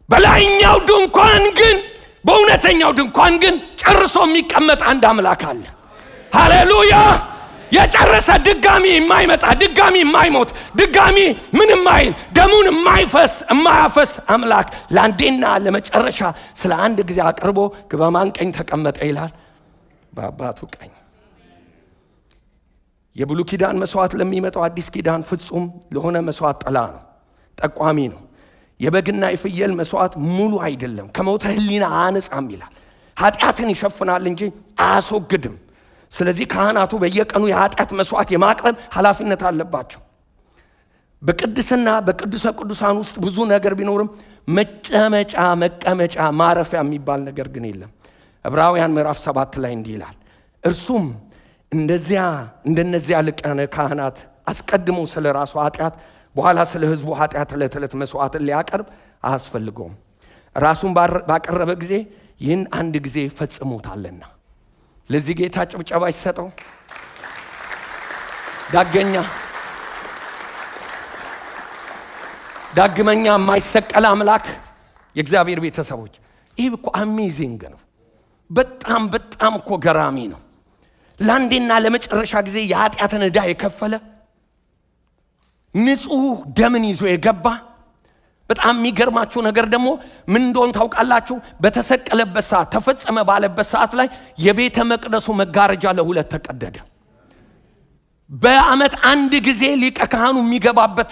በላይኛው ድንኳን ግን በእውነተኛው ድንኳን ግን ጨርሶ የሚቀመጥ አንድ አምላክ አለ። ሃሌሉያ! የጨረሰ ድጋሚ የማይመጣ ድጋሚ የማይሞት ድጋሚ ምንም አይል ደሙን የማያፈስ አምላክ ለአንዴና ለመጨረሻ ስለ አንድ ጊዜ አቅርቦ በማን ቀኝ ተቀመጠ ይላል? በአባቱ ቀኝ። የብሉይ ኪዳን መስዋዕት ለሚመጣው አዲስ ኪዳን ፍጹም ለሆነ መስዋዕት ጥላ ነው፣ ጠቋሚ ነው። የበግና የፍየል መስዋዕት ሙሉ አይደለም፣ ከሞተ ህሊና አነጻም ይላል። ኃጢአትን ይሸፍናል እንጂ አያስወግድም። ስለዚህ ካህናቱ በየቀኑ የኃጢአት መስዋዕት የማቅረብ ኃላፊነት አለባቸው። በቅድስና በቅዱሰ ቅዱሳን ውስጥ ብዙ ነገር ቢኖርም መቀመጫ ማረፊያ የሚባል ነገር ግን የለም። ዕብራውያን ምዕራፍ 7 ላይ እንዲህ ይላል፣ እርሱም እንደነዚያ ሊቃነ ካህናት አስቀድሞ ስለ ራሱ ኃጢአት በኋላ ስለ ሕዝቡ ኃጢአት ዕለት ዕለት መስዋዕትን ሊያቀርብ አያስፈልገውም። ራሱን ባቀረበ ጊዜ ይህን አንድ ጊዜ ፈጽሞታልና። ለዚህ ጌታ ጭብጨባ ይሰጠው። ዳግመኛ የማይሰቀል አምላክ የእግዚአብሔር ቤተሰቦች፣ ይህ እኮ አሜዚንግ ነው። በጣም እኮ ገራሚ ነው። ለአንዴና ለመጨረሻ ጊዜ የኃጢአትን ዕዳ የከፈለ ንጹሕ ደምን ይዞ የገባ። በጣም የሚገርማችሁ ነገር ደግሞ ምን እንደሆነ ታውቃላችሁ? በተሰቀለበት ሰዓት ተፈጸመ ባለበት ሰዓት ላይ የቤተ መቅደሱ መጋረጃ ለሁለት ተቀደደ። በዓመት አንድ ጊዜ ሊቀ ካህኑ የሚገባበት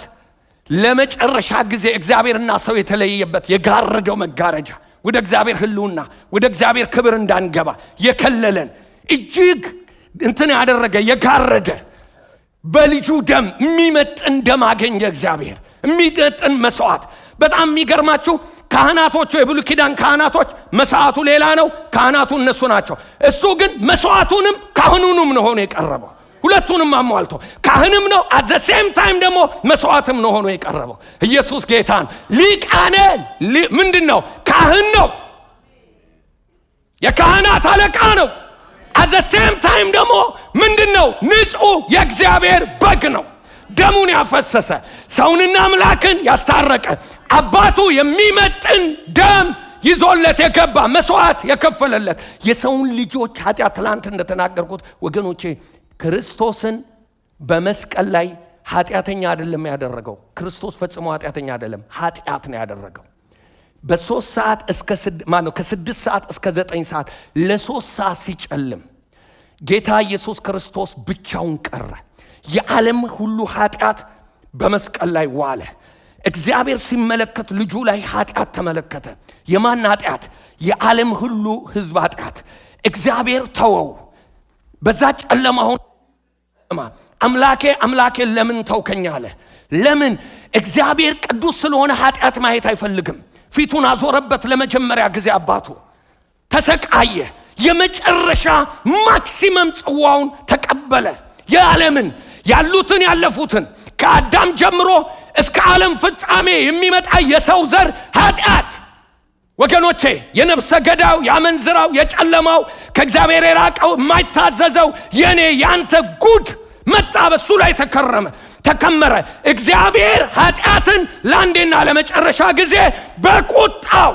ለመጨረሻ ጊዜ እግዚአብሔርና ሰው የተለየበት የጋረደው መጋረጃ ወደ እግዚአብሔር ሕልውና ወደ እግዚአብሔር ክብር እንዳንገባ የከለለን እጅግ ያደረገ የጋረደ በልጁ ደም የሚመጥን ደም አገኘ እግዚአብሔር፣ የሚመጥን መስዋዕት። በጣም የሚገርማችሁ ካህናቶቹ የብሉይ ኪዳን ካህናቶች መስዋዕቱ ሌላ ነው፣ ካህናቱ እነሱ ናቸው። እሱ ግን መስዋዕቱንም ካህኑንም ነው ሆኖ የቀረበው። ሁለቱንም አሟልቶ ካህንም ነው፣ አት ዘ ሴም ታይም ደግሞ መስዋዕትም ነው ሆኖ የቀረበው። ኢየሱስ ጌታ ነው። ሊቃነ ምንድን ነው? ካህን ነው፣ የካህናት አለቃ ነው። አት ዘ ሴም ታይም ደግሞ ምንድን ነው? ንጹሕ የእግዚአብሔር በግ ነው። ደሙን ያፈሰሰ ሰውንና አምላክን ያስታረቀ አባቱ የሚመጥን ደም ይዞለት የገባ መስዋዕት የከፈለለት የሰውን ልጆች ኃጢአት። ትላንት እንደተናገርኩት ወገኖቼ ክርስቶስን በመስቀል ላይ ኃጢአተኛ አይደለም ያደረገው። ክርስቶስ ፈጽሞ ኃጢአተኛ አይደለም፣ ኃጢአት ነው ያደረገው። ከ6 ሰዓት እስከ 9 ሰዓት ለ3 ሰዓት ሲጨልም ጌታ ኢየሱስ ክርስቶስ ብቻውን ቀረ። የዓለም ሁሉ ኃጢአት በመስቀል ላይ ዋለ። እግዚአብሔር ሲመለከት ልጁ ላይ ኃጢአት ተመለከተ። የማን ኃጢአት? የዓለም ሁሉ ሕዝብ ኃጢአት። እግዚአብሔር ተወው። በዛ ጨለማ ሆኖ አምላኬ ለምን ተውከኝ አለ። ለምን? እግዚአብሔር ቅዱስ ስለሆነ ኃጢአት ማየት አይፈልግም። ፊቱን አዞረበት። ለመጀመሪያ ጊዜ አባቱ ተሰቃየ። የመጨረሻ ማክሲመም ጽዋውን ተቀበለ። የዓለምን ያሉትን ያለፉትን ከአዳም ጀምሮ እስከ ዓለም ፍጻሜ የሚመጣ የሰው ዘር ኃጢአት ወገኖቼ፣ የነፍሰ ገዳው፣ የአመንዝራው፣ የጨለማው፣ ከእግዚአብሔር የራቀው፣ የማይታዘዘው የኔ ያንተ ጉድ መጣ። በሱ ላይ ተከመረ። እግዚአብሔር ኃጢአትን ለአንዴና ለመጨረሻ ጊዜ በቁጣው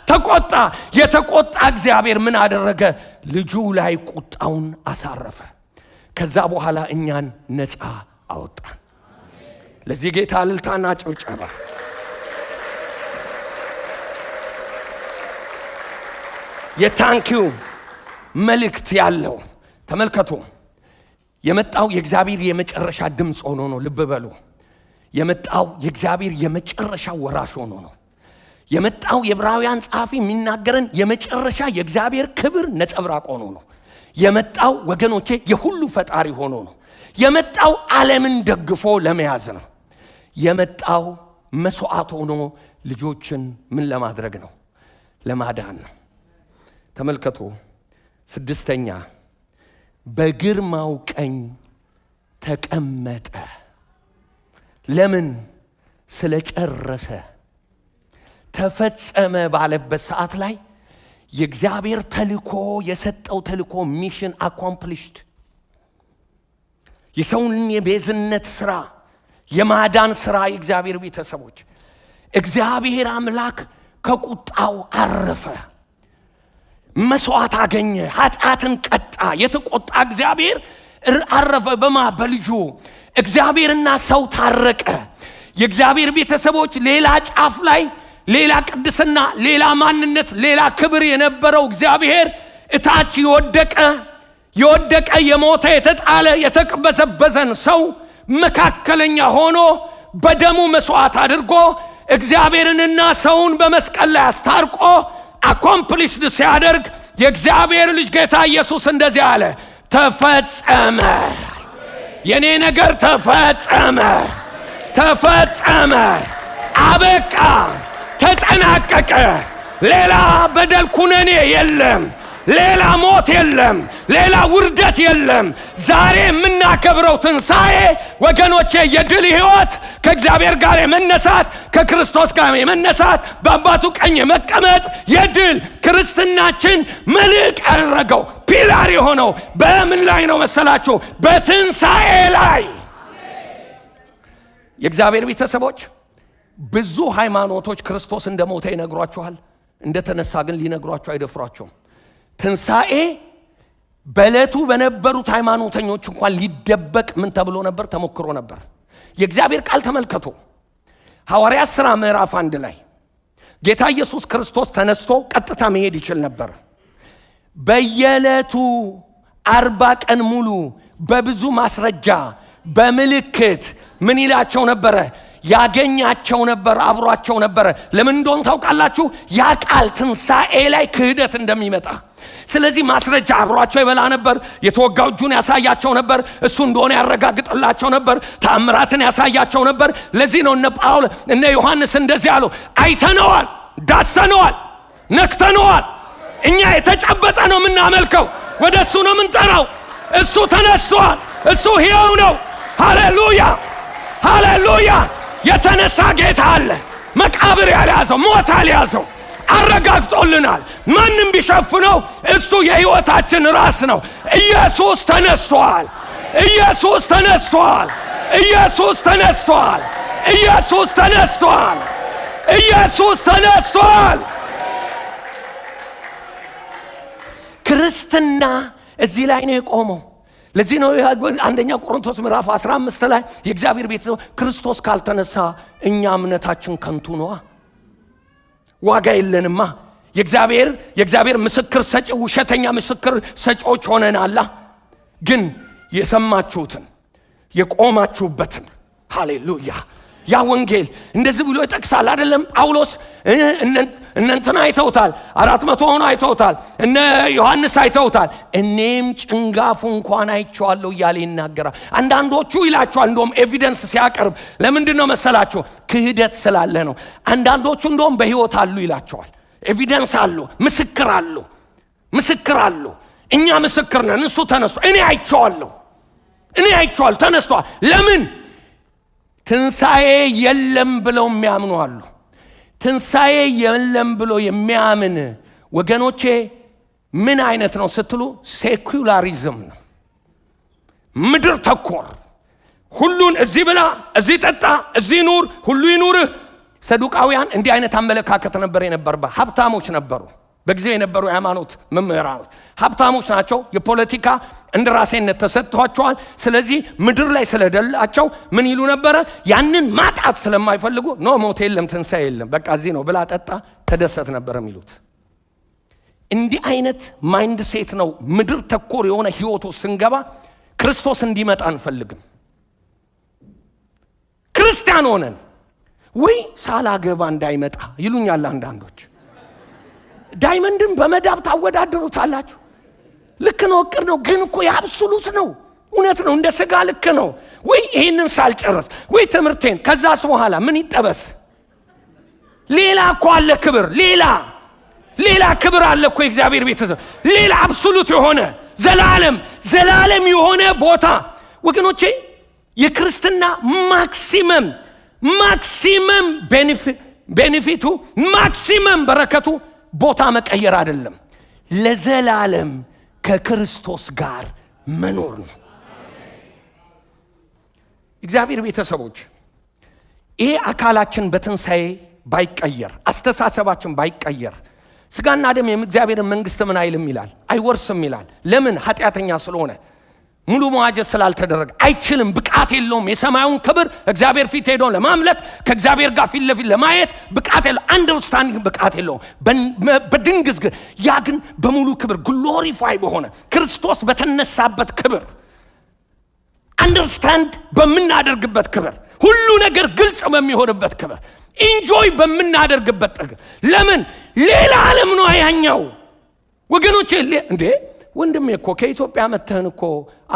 ተቆጣ። የተቆጣ እግዚአብሔር ምን አደረገ? ልጁ ላይ ቁጣውን አሳረፈ። ከዛ በኋላ እኛን ነፃ አወጣን። ለዚህ ጌታ እልልታና ጭብጨባ። የታንኪዩ መልእክት ያለው ተመልከቱ። የመጣው የእግዚአብሔር የመጨረሻ ድምፅ ሆኖ ነው። ልብ በሉ። የመጣው የእግዚአብሔር የመጨረሻ ወራሽ ሆኖ ነው የመጣው። የዕብራውያን ጸሐፊ የሚናገረን የመጨረሻ የእግዚአብሔር ክብር ነጸብራቅ ሆኖ ነው የመጣው። ወገኖቼ የሁሉ ፈጣሪ ሆኖ ነው የመጣው። ዓለምን ደግፎ ለመያዝ ነው የመጣው። መስዋዕት ሆኖ ልጆችን ምን ለማድረግ ነው? ለማዳን ነው። ተመልከቱ። 6ኛ በግርማው ቀኝ ተቀመጠ። ለምን? ስለጨረሰ። ተፈጸመ ባለበት ሰዓት ላይ የእግዚአብሔር ተልኮ የሰጠው ተልኮ ሚሽን አኮምፕሊሽድ። የሰውን የቤዝነት ስራ የማዳን ስራ የእግዚአብሔር ቤተሰቦች እግዚአብሔር አምላክ ከቁጣው አረፈ። መስዋዕት አገኘ። ኃጢአትን ቀጣ። የተቆጣ እግዚአብሔር አረፈ። በልጁ እግዚአብሔርና ሰው ታረቀ። የእግዚአብሔር ቤተሰቦች ሌላ ጫፍ ላይ ሌላ ቅድስና፣ ሌላ ማንነት፣ ሌላ ክብር የነበረው እግዚአብሔር እታች የወደቀ የሞተ የተጣለ የተቅበዘበዘን ሰው መካከለኛ ሆኖ በደሙ መስዋዕት አድርጎ እግዚአብሔርንና ሰውን በመስቀል ላይ አስታርቆ አኮምፕሊሽድ ሲያደርግ የእግዚአብሔር ልጅ ጌታ ኢየሱስ እንደዚህ አለ፣ ተፈጸመ። የኔ ነገር ተፈጸመ፣ ተፈጸመ፣ አበቃ፣ ተጠናቀቀ። ሌላ በደል ኩነኔ የለም፣ ሌላ ሞት የለም፣ ሌላ ውርደት የለም። ዛሬ የምናከብረው ትንሣኤ ወገኖቼ የድል ሕይወት፣ ከእግዚአብሔር ጋር የመነሳት፣ ከክርስቶስ ጋር የመነሳት፣ በአባቱ ቀኝ የመቀመጥ የድል ክርስትናችን መልሕቅ ያደረገው ፒላር የሆነው በምን ላይ ነው መሰላችሁ? በትንሣኤ ላይ። የእግዚአብሔር ቤተሰቦች ብዙ ሃይማኖቶች ክርስቶስ እንደሞተ ይነግሯችኋል፣ እንደተነሳ ግን ሊነግሯችሁ አይደፍሯቸውም። ትንሣኤ በዕለቱ በነበሩት ሃይማኖተኞች እንኳን ሊደበቅ ምን ተብሎ ነበር? ተሞክሮ ነበር። የእግዚአብሔር ቃል ተመልከቱ። ሐዋርያት ሥራ ምዕራፍ 1 ላይ ጌታ ኢየሱስ ክርስቶስ ተነስቶ ቀጥታ መሄድ ይችል ነበር። በየዕለቱ 40 ቀን ሙሉ በብዙ ማስረጃ በምልክት ምን ይላቸው ነበረ? ያገኛቸው ነበር፣ አብሯቸው ነበረ። ለምን እንደሆነ ታውቃላችሁ? ያ ቃል ትንሣኤ ላይ ክህደት እንደሚመጣ። ስለዚህ ማስረጃ አብሯቸው ይበላ ነበር። የተወጋው እጁን ያሳያቸው ነበር፣ እሱ እንደሆነ ያረጋግጥላቸው ነበር። ተአምራትን ያሳያቸው ነበር። ለዚህ ነው እነ ጳውሎስ እነ ዮሐንስ እንደዚህ አሉ፣ አይተነዋል፣ ዳሰነዋል፣ ነክተነዋል። እኛ የተጨበጠ ነው የምናመልከው፣ ወደ እሱ ነው የምንጠራው። እሱ ተነስቷል፣ እሱ ሕያው ነው። ሃሌሉያ፣ ሃሌሉያ። የተነሳ ጌታ አለ። መቃብር ያልያዘው፣ ሞት ያልያዘው አረጋግጦልናል። ማንም ቢሸፍነው እሱ የሕይወታችን ራስ ነው። ኢየሱስ ተነስቷል፣ ኢየሱስ ተነስቷል፣ ኢየሱስ ተነስቷል፣ ኢየሱስ ተነስቷል፣ ኢየሱስ ተነስቷል። ክርስትና እዚህ ላይ ነው የቆመው። ለዚህ ነው አንደኛ ቆሮንቶስ ምዕራፍ 15 ላይ የእግዚአብሔር ቤት ክርስቶስ ካልተነሳ እኛ እምነታችን ከንቱ ነዋ፣ ዋጋ የለንማ። የእግዚአብሔር ምስክር ሰጪ ውሸተኛ ምስክር ሰጪዎች ሆነናላ። ግን የሰማችሁትን የቆማችሁበትን ሃሌሉያ ያ ወንጌል እንደዚህ ብሎ ይጠቅሳል አይደለም? ጳውሎስ እነንተና አይተውታል፣ 400 ሆኖ አይተውታል፣ እነ ዮሐንስ አይተውታል፣ እኔም ጭንጋፉ እንኳን አይቼዋለሁ እያለ ይናገራል። አንዳንዶቹ ይላቸዋል እንደውም ኤቪደንስ ሲያቀርብ ለምንድን ነው መሰላችሁ? ክህደት ስላለ ነው። አንዳንዶቹ እንደውም በሕይወት አሉ ይላቸዋል። ኤቪደንስ አሉ፣ ምስክር አሉ፣ ምስክር አሉ። እኛ ምስክር ነን። እሱ ተነስቶ እኔ አይቼዋለሁ ተነስቷል። ለምን? ትንሣኤ የለም ብለው የሚያምኑ አሉ። ትንሣኤ የለም ብሎ የሚያምን ወገኖቼ ምን አይነት ነው ስትሉ፣ ሴኩላሪዝም ነው። ምድር ተኮር፣ ሁሉን እዚህ ብላ፣ እዚህ ጠጣ፣ እዚህ ኑር፣ ሁሉ ይኑርህ። ሰዱቃውያን እንዲህ አይነት አመለካከት ነበር የነበረው። ሀብታሞች ነበሩ በጊዜው የነበሩ የሃይማኖት መምህራኖች ሀብታሞች ናቸው። የፖለቲካ እንደራሴነት ተሰጥቷቸዋል። ስለዚህ ምድር ላይ ስለደላቸው ምን ይሉ ነበረ? ያንን ማጣት ስለማይፈልጉ ኖ ሞት የለም ትንሣኤ የለም በቃ እዚህ ነው ብላ ጠጣ ተደሰት ነበር የሚሉት። እንዲህ አይነት ማይንድ ሴት ነው ምድር ተኮር የሆነ ህይወቱ ስንገባ ክርስቶስ እንዲመጣ አንፈልግም። ክርስቲያን ሆነን ወይ ሳላገባ እንዳይመጣ ይሉኛል አንዳንዶች። ዳይመንድን በመዳብ ታወዳድሩታላችሁ። ልክ ነው፣ እቅድ ነው፣ ግን እኮ የአብሶሉት ነው፣ እውነት ነው፣ እንደ ስጋ ልክ ነው። ወይ ይህንን ሳልጨርስ ወይ ትምህርቴን ከዛስ በኋላ ምን ይጠበስ? ሌላ እኮ አለ ክብር፣ ሌላ ክብር አለ እኮ የእግዚአብሔር ቤተሰብ፣ ሌላ አብሶሉት የሆነ ዘላለም የሆነ ቦታ። ወገኖቼ የክርስትና ማክሲመም ቤኔፊቱ ማክሲመም በረከቱ ቦታ መቀየር አይደለም፣ ለዘላለም ከክርስቶስ ጋር መኖር ነው። እግዚአብሔር ቤተሰቦች ይሄ አካላችን በትንሣኤ ባይቀየር፣ አስተሳሰባችን ባይቀየር፣ ስጋና ደም የእግዚአብሔር መንግስት ምን አይልም ይላል፣ አይወርስም ይላል። ለምን? ኃጢአተኛ ስለሆነ፣ ሙሉ መዋጀት ስላልተደረገ አይችልም፣ ብቃት የለውም። የሰማዩን ክብር እግዚአብሔር ፊት ሄዶ ለማምለክ ከእግዚአብሔር ጋር ፊት ለፊት ለማየት ብቃት የለውም። አንደርስታንዲንግ ብቃት የለውም። በድንግዝ ግን ያ ግን በሙሉ ክብር ግሎሪፋይ በሆነ ክርስቶስ በተነሳበት ክብር አንደርስታንድ በምናደርግበት ክብር ሁሉ ነገር ግልጽ በሚሆንበት ክብር ኢንጆይ በምናደርግበት ጥግ። ለምን? ሌላ ዓለም ነው ያኛው ወገኖቼ። እንዴ ወንድሜ እኮ ከኢትዮጵያ መተን እኮ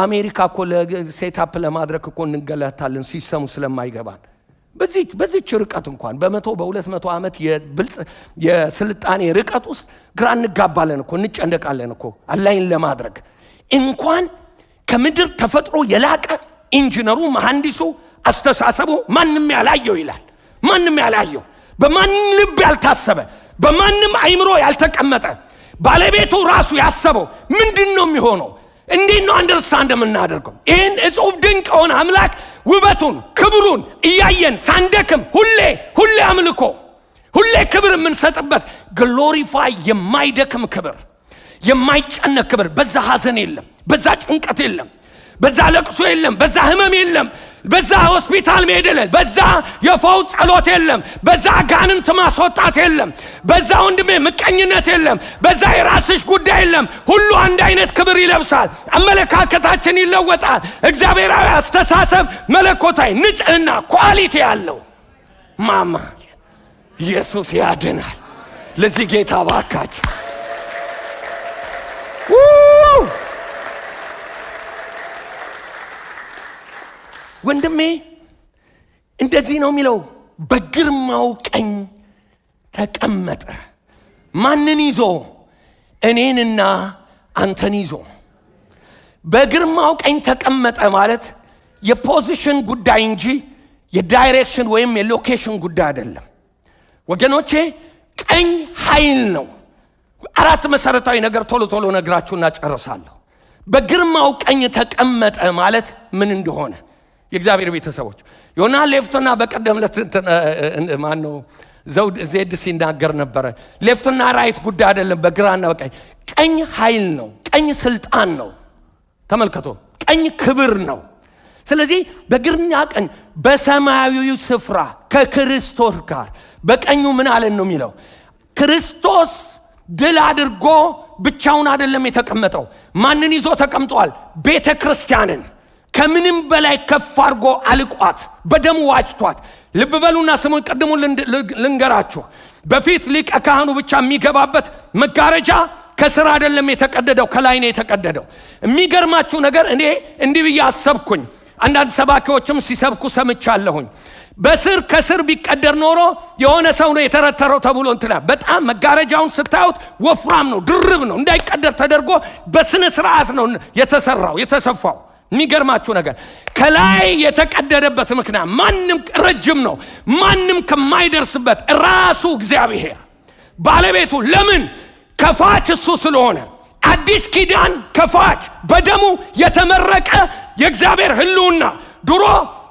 አሜሪካ እኮ ለሴታፕ ለማድረግ እኮ እንገላታለን ሲስተሙ ስለማይገባን። በዚህ ርቀት እንኳን በ100 በ200 ዓመት የስልጣኔ ርቀት ውስጥ ግራ እንጋባለን እኮ እንጨነቃለን እኮ አላይን ለማድረግ እንኳን ከምድር ተፈጥሮ የላቀ ኢንጂነሩ መሐንዲሱ አስተሳሰቡ ማንም ያላየው ይላል። ማንም ያላየው በማንም ልብ ያልታሰበ በማንም አይምሮ ያልተቀመጠ ባለቤቱ ራሱ ያሰበው ምንድነው የሚሆነው? እንዴት ነው አንደርስታንድ የምናደርገው? ይህን እጹብ ድንቅ የሆነ አምላክ ውበቱን ክብሩን እያየን ሳንደክም ሁሌ አምልኮ ሁሌ ክብር የምንሰጥበት ግሎሪፋይ የማይደክም ክብር የማይጨነቅ ክብር። በዛ ሐዘን የለም፣ በዛ ጭንቀት የለም፣ በዛ ለቅሶ የለም፣ በዛ ህመም የለም፣ በዛ ሆስፒታል መሄድ የለም፣ በዛ የፈውስ ጸሎት የለም፣ በዛ ጋንንት ማስወጣት የለም፣ በዛ ወንድሜ ምቀኝነት የለም፣ በዛ የራስሽ ጉዳይ የለም። ሁሉ አንድ አይነት ክብር ይለብሳል። አመለካከታችን ይለወጣል። እግዚአብሔራዊ አስተሳሰብ መለኮታዊ ንጽህና ኳሊቲ ያለው ማማ ኢየሱስ ያድናል። ለዚህ ጌታ ባካችሁ ወንድሜ እንደዚህ ነው የሚለው፣ በግርማው ቀኝ ተቀመጠ። ማንን ይዞ? እኔንና አንተን ይዞ። በግርማው ቀኝ ተቀመጠ ማለት የፖዚሽን ጉዳይ እንጂ የዳይሬክሽን ወይም የሎኬሽን ጉዳይ አይደለም ወገኖቼ። ቀኝ ኃይል ነው። 4 መሰረታዊ ነገር ቶሎ ነግራችሁና ጨርሳለሁ። በግርማው ቀኝ ተቀመጠ ማለት ምን እንደሆነ የእግዚአብሔር ቤተሰቦች ዮና ሌፍትና በቀደም ማነው ዘውድ ዜድ ሲናገር ነበረ። ሌፍትና ራይት ጉዳይ አይደለም፣ በግራና በቀኝ። ቀኝ ኃይል ነው፣ ቀኝ ስልጣን ነው። ተመልከቱ፣ ቀኝ ክብር ነው። ስለዚህ በግርና ቀኝ በሰማያዊው ስፍራ ከክርስቶስ ጋር በቀኙ ምን አለን ነው የሚለው። ክርስቶስ ድል አድርጎ ብቻውን አይደለም የተቀመጠው። ማንን ይዞ ተቀምጧል? ቤተ ክርስቲያንን ከምንም በላይ ከፍ አድርጎ አልቋት በደሙ ዋጅቷት። ልብ በሉና ስሙን ቀድሙ ልንገራችሁ። በፊት ሊቀ ካህኑ ብቻ የሚገባበት መጋረጃ ከስር አይደለም የተቀደደው፣ ከላይ ነው የተቀደደው። የሚገርማችሁ ነገር እኔ እንዲህ ብዬ አሰብኩኝ። አንዳንድ ሰባኪዎችም ሲሰብኩ ሰምቻለሁኝ። ከስር ቢቀደር ኖሮ የሆነ ሰው ነው የተረተረው ተብሎ እንትና። በጣም መጋረጃውን ስታዩት ወፍራም ነው፣ ድርብ ነው። እንዳይቀደር ተደርጎ በስነ ስርዓት ነው የተሰፋው። የሚገርማችሁ ነገር ከላይ የተቀደደበት ምክንያት ማንም ረጅም ነው፣ ማንም ከማይደርስበት ራሱ እግዚአብሔር ባለቤቱ። ለምን? ከፋች እሱ ስለሆነ። አዲስ ኪዳን ከፋች፣ በደሙ የተመረቀ የእግዚአብሔር ህልውና። ድሮ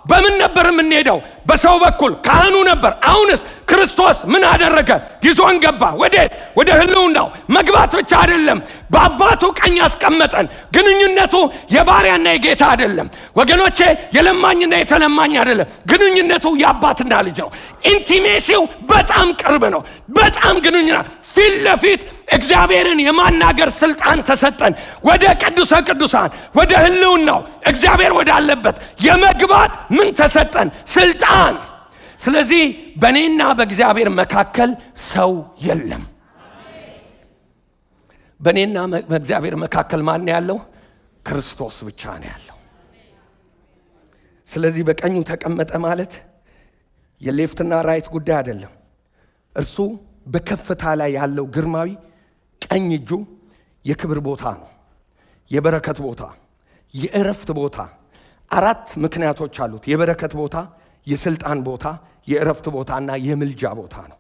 በምን ነበር የምንሄደው? በሰው በኩል ካህኑ ነበር። አሁንስ ክርስቶስ ምን አደረገ? ይዞን ገባ። ወዴት? ወደ ህልውናው። መግባት ብቻ አይደለም፣ በአባቱ ቀኝ ያስቀመጠን። ግንኙነቱ የባሪያና የጌታ አይደለም ወገኖቼ፣ የለማኝና የተለማኝ አይደለም። ግንኙነቱ የአባትና ልጅ ነው። ኢንቲሜሲው በጣም ቅርብ ነው። በጣም ግንኙነት ፊት ለፊት እግዚአብሔርን የማናገር ስልጣን ተሰጠን። ወደ ቅዱሰ ቅዱሳን ወደ ህልውናው እግዚአብሔር ወዳለበት የመግባት ምን ተሰጠን? ስልጣን። ስለዚህ በእኔና በእግዚአብሔር መካከል ሰው የለም። በእኔና በእግዚአብሔር መካከል ማን ያለው? ክርስቶስ ብቻ ነው ያለው። ስለዚህ በቀኙ ተቀመጠ ማለት የሌፍትና ራይት ጉዳይ አይደለም። እርሱ በከፍታ ላይ ያለው ግርማዊ ቀኝ እጁ የክብር ቦታ ነው፣ የበረከት ቦታ፣ የእረፍት ቦታ። 4 ምክንያቶች አሉት። የበረከት ቦታ፣ የስልጣን ቦታ፣ የእረፍት ቦታና የምልጃ ቦታ ነው።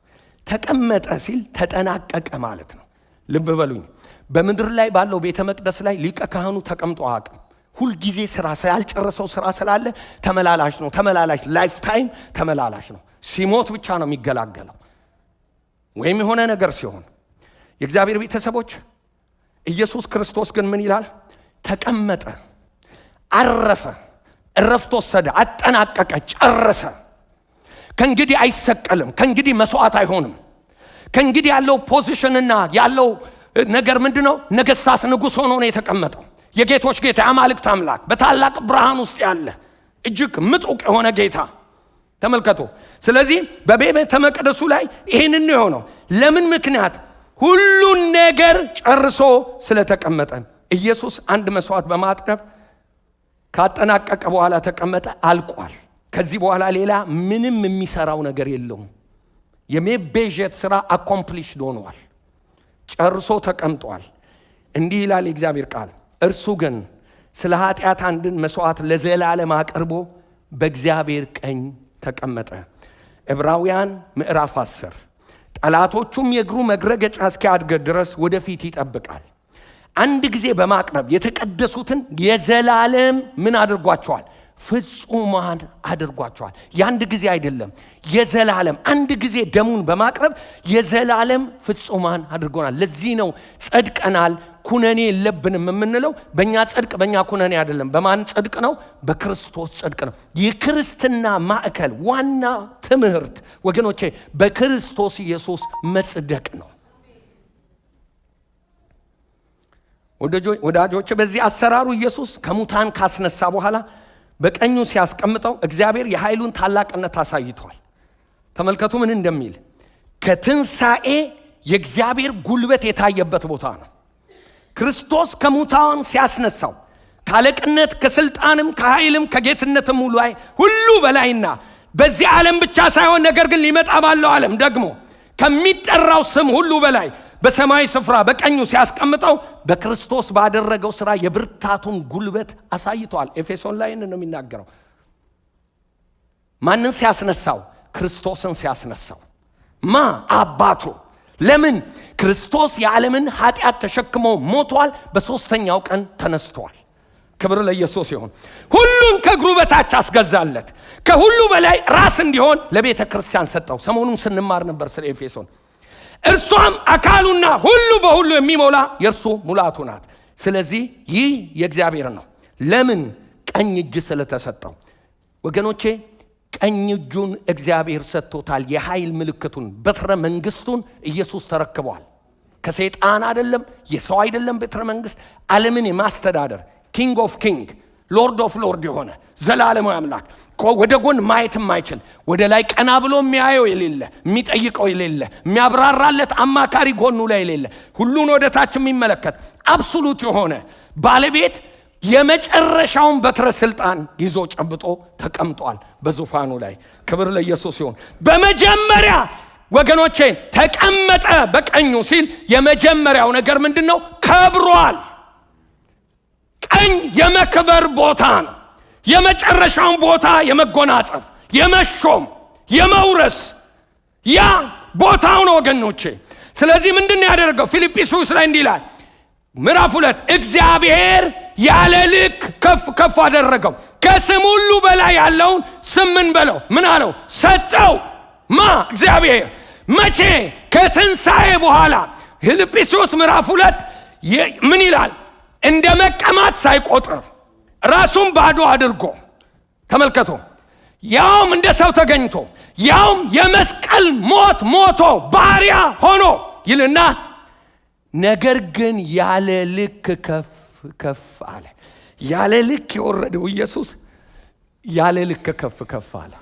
ተቀመጠ ሲል ተጠናቀቀ ማለት ነው። ልብ በሉኝ። በምድር ላይ ባለው ቤተ መቅደስ ላይ ሊቀ ካህኑ ተቀምጦ አያውቅም። ሁልጊዜ ስራ ያልጨረሰው ስራ ስላለ ተመላላሽ ነው። ተመላላሽ ላይፍ ታይም ተመላላሽ ነው። ሲሞት ብቻ ነው የሚገላገለው ወይም የሆነ ነገር ሲሆን። የእግዚአብሔር ቤተሰቦች ኢየሱስ ክርስቶስ ግን ምን ይላል? ተቀመጠ፣ አረፈ፣ እረፍት ወሰደ፣ አጠናቀቀ፣ ጨረሰ። ከእንግዲህ አይሰቀልም። ከእንግዲህ መስዋዕት አይሆንም። ከእንግዲህ ያለው ፖዚሽንና ያለው ነገር ምንድነው? ነገስታት ንጉሥ ሆኖ ነው የተቀመጠው። የጌቶች ጌታ፣ የአማልክት አምላክ፣ በታላቅ ብርሃን ውስጥ ያለ እጅግ ምጡቅ የሆነ ጌታ ተመልከቱ። ስለዚህ በቤተ መቅደሱ ላይ ይሄንን ነው የሆነው። ለምን ምክንያት? ሁሉን ነገር ጨርሶ ስለተቀመጠ። ኢየሱስ አንድ መስዋዕት በማቅረብ ካጠናቀቀ በኋላ ተቀመጠ፣ አልቋል። ከዚህ በኋላ ሌላ ምንም የሚሰራው ነገር የለውም። የመቤዠት ሥራ አኮምፕሊሽድ ሆኗል፣ ጨርሶ ተቀምጧል። እንዲህ ይላል የእግዚአብሔር ቃል፣ እርሱ ግን ስለ ኃጢአት አንድን መስዋዕት ለዘላለም አቅርቦ በእግዚአብሔር ቀኝ ተቀመጠ። ዕብራውያን ምዕራፍ 10 ጠላቶቹም የእግሩ መግረገጫ እስኪያድግ ድረስ ወደፊት ይጠብቃል። አንድ ጊዜ በማቅረብ የተቀደሱትን የዘላለም ምን አድርጓቸዋል? ፍጹማን አድርጓቸዋል። የአንድ ጊዜ አይደለም፣ የዘላለም። አንድ ጊዜ ደሙን በማቅረብ የዘላለም ፍጹማን አድርጎናል። ለዚህ ነው ጸድቀናል፣ ኩነኔ የለብንም የምንለው። በእኛ ጽድቅ፣ በእኛ ኩነኔ አይደለም። በማን ጽድቅ ነው? በክርስቶስ ጽድቅ ነው። የክርስትና ማዕከል ዋና ትምህርት ወገኖቼ በክርስቶስ ኢየሱስ መጽደቅ ነው። ወዳጆቼ በዚህ አሰራሩ ኢየሱስ ከሙታን ካስነሳ በኋላ በቀኙ ሲያስቀምጠው እግዚአብሔር የኃይሉን ታላቅነት አሳይቷል። ተመልከቱ ምን እንደሚል። ከትንሣኤ የእግዚአብሔር ጉልበት የታየበት ቦታ ነው። ክርስቶስ ከሙታን ሲያስነሳው ካለቅነት፣ ከስልጣንም፣ ከኃይልም፣ ከጌትነትም ሁሉ በላይና በዚህ ዓለም ብቻ ሳይሆን ነገር ግን ሊመጣ ባለው ዓለም ደግሞ ከሚጠራው ስም ሁሉ በላይ በሰማይ ስፍራ በቀኙ ሲያስቀምጠው በክርስቶስ ባደረገው ሥራ የብርታቱን ጉልበት አሳይቷል። ኤፌሶን ላይ ነው የሚናገረው። ማንን ሲያስነሳው? ክርስቶስን ሲያስነሳው። አባቱ። ለምን? ክርስቶስ የዓለምን ኃጢአት ተሸክሞ ሞቷል፣ በሦስተኛው ቀን ተነስቷል። ክብር ለኢየሱስ ይሁን። ሁሉን ከእግሩ በታች አስገዛለት፣ ከሁሉ በላይ ራስ እንዲሆን ለቤተ ክርስቲያን ሰጠው። ሰሞኑን ስንማር ነበር ስለ ኤፌሶን። እርሷም አካሉና ሁሉ በሁሉ የሚሞላ የእርሱ ሙላቱ ናት። ስለዚህ ይህ የእግዚአብሔር ነው። ለምን? ቀኝ እጅ ስለተሰጠው። ወገኖቼ ቀኝ እጁን እግዚአብሔር ሰጥቶታል። የኃይል ምልክቱን፣ በትረ መንግስቱን ኢየሱስ ተረክቧል። ከሰይጣን አይደለም፣ የሰው አይደለም። በትረ መንግስት ዓለምን የማስተዳደር ኪንግ ኦፍ ኪንግ፣ ሎርድ ኦፍ ሎርድ የሆነ ዘላለማዊ አምላክ፣ ወደ ጎን ማየት የማይችል ወደ ላይ ቀና ብሎ የሚያየው የሌለ፣ የሚጠይቀው የሌለ፣ የሚያብራራለት አማካሪ ጎኑ ላይ የሌለ፣ ሁሉን ወደ ታች የሚመለከት አብሶሉት የሆነ ባለቤት የመጨረሻውን በትረ ስልጣን ይዞ ጨብጦ ተቀምጧል በዙፋኑ ላይ። ክብር ለኢየሱስ ይሁን። በመጀመሪያ ወገኖቼ ተቀመጠ በቀኙ ሲል የመጀመሪያው ነገር ምንድነው? ከብሯል። ቀኝ የመክበር ቦታ ነው። የመጨረሻውን ቦታ የመጎናጸፍ፣ የመሾም፣ የመውረስ ያ ቦታው ነው ወገኖቼ። ስለዚህ ምንድነው ያደረገው? ፊልጵስዩስ ላይ እንዲህ ይላል ምዕራፍ 2 እግዚአብሔር ያለ ልክ ከፍ ከፍ አደረገው፣ ከስም ሁሉ በላይ ያለውን ስም ምን በለው? ምን አለው? ሰጠው። እግዚአብሔር መቼ? ከትንሣኤ በኋላ። ፊልጵስዩስ ምዕራፍ 2 ምን ይላል? እንደ መቀማት ሳይቆጥር ራሱን ባዶ አድርጎ፣ ተመልከቱ፣ ያውም እንደ ሰው ተገኝቶ፣ ያውም የመስቀል ሞት ሞቶ ባሪያ ሆኖ ይልና ነገር ግን ያለ ልክ ከፍ ከፍ አለ። ያለ ልክ የወረደው ኢየሱስ ያለ ልክ ከፍ ከፍ አለ።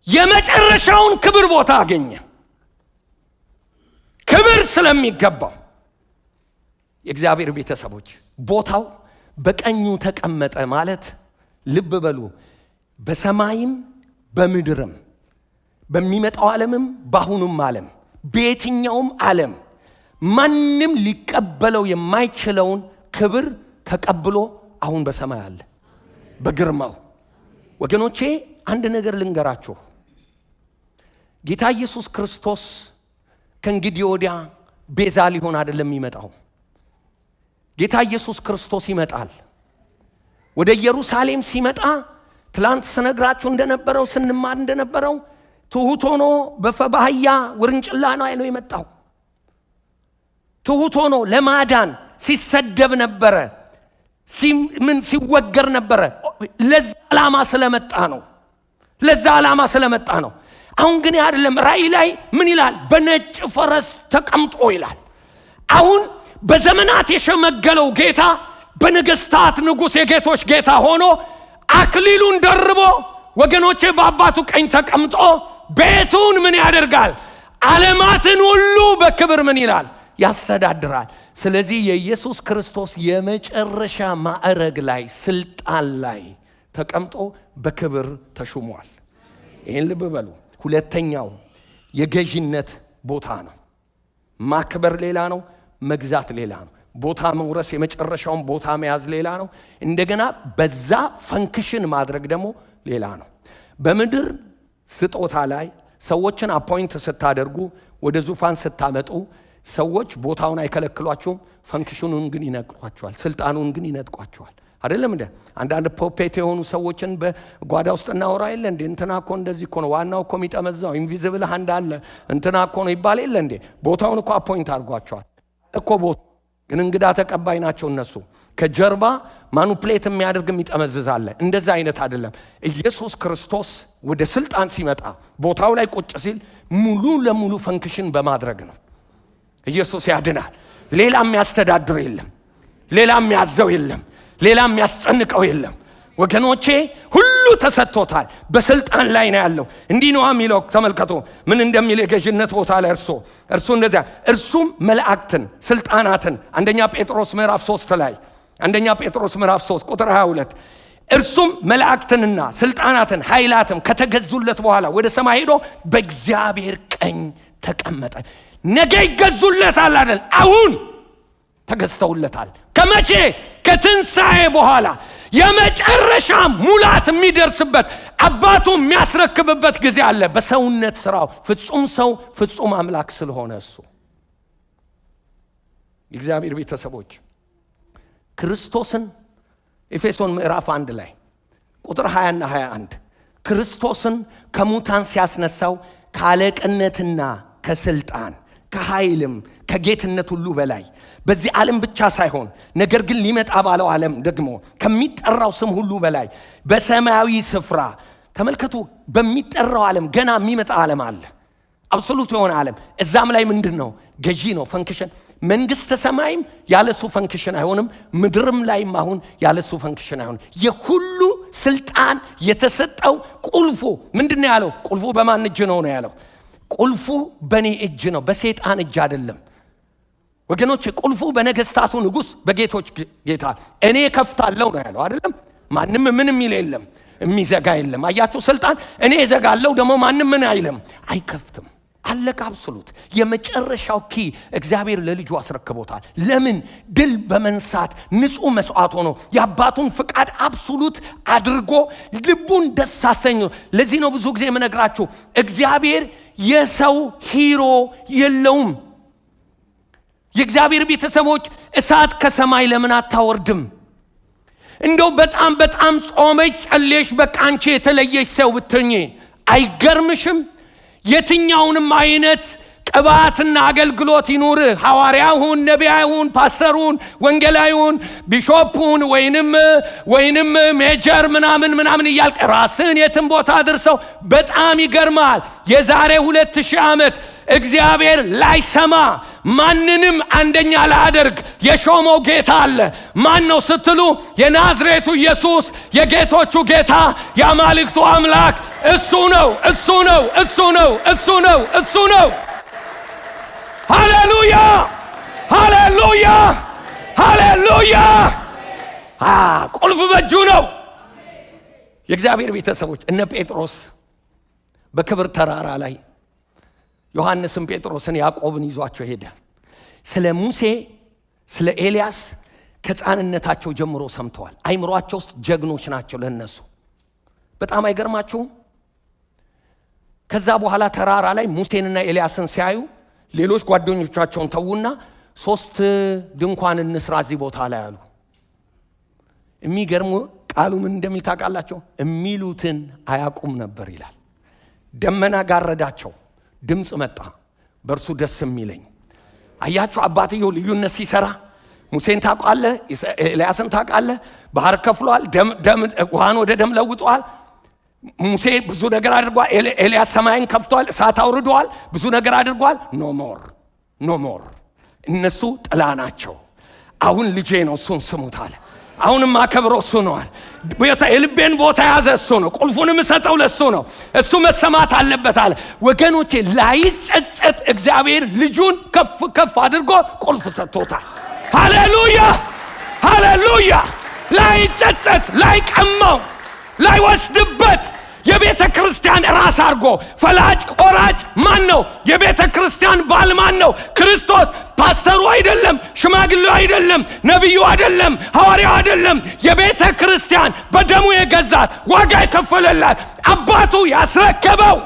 የመጨረሻውን ክብር ቦታ አገኘ። ክብር ስለሚገባው የእግዚአብሔር ቤተሰቦች ቦታው በቀኙ ተቀመጠ ማለት ልብ በሉ፣ በሰማይም በምድርም በሚመጣው ዓለምም በአሁኑም ዓለም በየትኛውም ዓለም ማንም ሊቀበለው የማይችለውን ክብር ተቀብሎ አሁን በሰማይ አለ በግርማው። ወገኖቼ አንድ ነገር ልንገራችሁ። ጌታ ኢየሱስ ክርስቶስ ከእንግዲህ ወዲያ ቤዛ ሊሆን አይደለም የሚመጣው። ጌታ ኢየሱስ ክርስቶስ ይመጣል። ወደ ኢየሩሳሌም ሲመጣ ትላንት ስነግራችሁ እንደነበረው ስንማር እንደነበረው ትሁት ሆኖ በአህያ ውርንጭላ ነው የመጣው። ትሁት ሆኖ ለማዳን ሲሰደብ ነበረ፣ ሲወገር ነበረ። ለዛ ዓላማ ስለመጣ ነው። አሁን ግን አይደለም። ራእይ ላይ ምን ይላል? በነጭ ፈረስ ተቀምጦ ይላል። አሁን በዘመናት የሸመገለው ጌታ በነገስታት ንጉሥ የጌቶች ጌታ ሆኖ አክሊሉን ደርቦ ወገኖቼ በአባቱ ቀኝ ተቀምጦ ቤቱን ምን ያደርጋል? ዓለማትን ሁሉ በክብር ምን ይላል? ያስተዳድራል። ስለዚህ የኢየሱስ ክርስቶስ የመጨረሻ ማዕረግ ላይ ስልጣን ላይ ተቀምጦ በክብር ተሹሟል። ይህን ልብ በሉ። ሁለተኛው የገዥነት ቦታ ነው። ማክበር ሌላ ነው፣ መግዛት ሌላ ነው። ቦታ መውረስ የመጨረሻውን ቦታ መያዝ ሌላ ነው። እንደገና በዛ ፈንክሽን ማድረግ ደግሞ ሌላ ነው። በምድር ስጦታ ላይ ሰዎችን አፖይንት ስታደርጉ ወደ ዙፋን ስታመጡ ሰዎች ቦታውን አይከለክሏቸውም፣ ፈንክሽኑን ግን ይነጥቋቸዋል፣ ስልጣኑን ግን ይነጥቋቸዋል። አይደለም እንዴ? አንዳንድ ፖፔት የሆኑ ሰዎችን በጓዳ ውስጥ እናወራ የለ እንዴ? እንትና እኮ እንደዚህ እኮ ነው፣ ዋናው እኮ የሚጠመዛው ኢንቪዚብል ሃንድ አለ፣ እንትና እኮ ነው ይባል የለ እንዴ? ቦታውን እኮ አፖይንት አድርጓቸዋል እኮ። ቦታ ግን እንግዳ ተቀባይ ናቸው እነሱ። ከጀርባ ማኑፕሌት የሚያደርግ የሚጠመዝዝ አለ። እንደዛ አይነት አይደለም። ኢየሱስ ክርስቶስ ወደ ስልጣን ሲመጣ ቦታው ላይ ቁጭ ሲል ሙሉ ለሙሉ ፈንክሽን በማድረግ ነው። ኢየሱስ ያድናል። ሌላ የሚያስተዳድር የለም፣ ሌላ የሚያዘው የለም፣ ሌላ የሚያስጨንቀው የለም። ወገኖቼ ሁሉ ተሰጥቶታል፣ በስልጣን ላይ ነው ያለው። እንዲህ ነው የሚለው። ተመልከቱ ምን እንደሚል የገዥነት ቦታ ላይ እርሱ እንደዚያ እርሱም መላእክትን ስልጣናትን አንደኛ ጴጥሮስ ምዕራፍ 3 ላይ አንደኛ ጴጥሮስ ምዕራፍ 3 ቁጥር 22 እርሱም መላእክትንና ስልጣናትን ኃይላትም ከተገዙለት በኋላ ወደ ሰማይ ሄዶ በእግዚአብሔር ቀኝ ተቀመጠ። ነገ ይገዙለታል አይደል? አሁን ተገዝተውለታል። ከመቼ? ከትንሣኤ በኋላ የመጨረሻ ሙላት የሚደርስበት አባቱ የሚያስረክብበት ጊዜ አለ። በሰውነት ስራው ፍጹም ሰው ፍጹም አምላክ ስለሆነ እሱ የእግዚአብሔር ቤተሰቦች ክርስቶስን ኤፌሶን ምዕራፍ 1 ላይ ቁጥር 20 እና 21 ክርስቶስን ከሙታን ሲያስነሳው ከአለቅነትና ከስልጣን ከኃይልም ከጌትነት ሁሉ በላይ በዚህ ዓለም ብቻ ሳይሆን ነገር ግን ሊመጣ ባለው ዓለም ደግሞ ከሚጠራው ስም ሁሉ በላይ በሰማያዊ ስፍራ ተመልከቱ። በሚጠራው ዓለም ገና የሚመጣ ዓለም አለ። አብሶሉት የሆነ ዓለም። እዛም ላይ ምንድን ነው? ገዢ ነው፣ ፈንክሽን። መንግስተ ሰማይም ያለሱ ፈንክሽን አይሆንም። ምድርም ላይም አሁን ያለሱ ፈንክሽን አይሆንም። የሁሉ ስልጣን የተሰጠው ቁልፉ ምንድን ነው ያለው? ቁልፉ በማን እጅ ነው ያለው? ቁልፉ በእኔ እጅ ነው፣ በሰይጣን እጅ አይደለም። ወገኖች ቁልፉ በነገስታቱ ንጉስ በጌቶች ጌታ እኔ ከፍታለሁ ነው ያለው አይደለም? ማንም ምንም ይል የለም፣ የሚዘጋ የለም። አያችሁ ስልጣን እኔ እዘጋለሁ፣ ደግሞ ማንም ምን አይልም፣ አይከፍትም። አለቀ። አብሶሉት የመጨረሻው ኪ እግዚአብሔር ለልጁ አስረክቦታል። ለምን? ድል በመንሳት ንጹህ መስዋዕት ሆኖ የአባቱን ፍቃድ አብሶሉት አድርጎ ልቡን ደስ አሰኘ። ለዚህ ነው ብዙ ጊዜ የምነግራችሁ እግዚአብሔር የሰው ሂሮ የለውም። የእግዚአብሔር ቤተሰቦች እሳት ከሰማይ ለምን አታወርድም? እንደው በጣም በጣም ጾመች ጸልየሽ በቃ አንቺ የተለየሽ ሰው ብትኝ አይገርምሽም? የትኛውንም አይነት ቅባትና አገልግሎት ይኑር፣ ሐዋርያውን፣ ነቢያውን፣ ፓስተሩን፣ ወንጌላዊውን፣ ቢሾፑን ወይንም ሜጀር ምናምን እያልክ ራስን የትም ቦታ አድርሰው በጣም ይገርማል። የዛሬ 2000 ዓመት እግዚአብሔር ላይሰማ ማንንም አንደኛ ላያደርግ የሾመው ጌታ አለ። ማን ነው ስትሉ የናዝሬቱ ኢየሱስ የጌቶቹ ጌታ የአማልክቱ አምላክ እሱ ነው። እሱ ነው። እሱ ነው። እሱ ነው። እሱ ነው። ሃሌሉያ! ሃሌሉያ! ሃሌሉያ! ቁልፍ በእጁ ነው። የእግዚአብሔር ቤተሰቦች እነ ጴጥሮስ በክብር ተራራ ላይ ዮሐንስም ጴጥሮስን ያዕቆብን ይዟቸው ሄደ። ስለ ሙሴ ስለ ኤልያስ ከሕፃንነታቸው ጀምሮ ሰምተዋል። አይምሯቸው ውስጥ ጀግኖች ናቸው ለነሱ። በጣም አይገርማችሁም? ከዛ በኋላ ተራራ ላይ ሙሴንና ኤልያስን ሲያዩ ሌሎች ጓደኞቻቸውን ተዉና 3 ድንኳን እንስራ እዚህ ቦታ ላይ አሉ። የሚገርሙ ቃሉ ምን እንደሚል ታውቃላችሁ? የሚሉትን አያውቁም ነበር ይላል። ደመና ጋረዳቸው፣ ድምፅ መጣ፣ በእርሱ ደስ የሚለኝ። አያችሁ አባትየው ልዩነት ሲሰራ። ሙሴን ታውቃለህ፣ ኤልያስን ታውቃለህ። ባህር ከፍሏል፣ ውሃን ወደ ደም ለውጧል። ሙሴ ብዙ ነገር አድርጓል። ኤልያስ ሰማይን ከፍቷል፣ እሳት አውርዷል፣ ብዙ ነገር አድርጓል። ኖ ሞር እነሱ ጥላ ናቸው። አሁን ልጄ ነው እሱን ስሙት አለ። አሁንም አከብረው እሱ ነው። የልቤን ቦታ ያዘ እሱ ነው። ቁልፉንም እሰጠው ለሱ ነው። እሱ መሰማት አለበት አለ። ወገኖቼ ላይጸጸት እግዚአብሔር ልጁን ከፍ ከፍ አድርጎ ቁልፍ ሰጥቶታል። ሃሌሉያ ሃሌሉያ። ላይጸጸት፣ ላይቀማው፣ ላይወስድበት የቤተ ክርስቲያን ራስ አድርጎ ፈላጭ ቆራጭ ማን ነው? የቤተ ክርስቲያን ባል ማን ነው? ክርስቶስ። ፓስተሩ አይደለም፣ ሽማግሌው አይደለም፣ ነቢዩ አይደለም፣ ሐዋርያው አይደለም። የቤተ ክርስቲያን በደሙ የገዛት ዋጋ የከፈለላት አባቱ ያስረከበው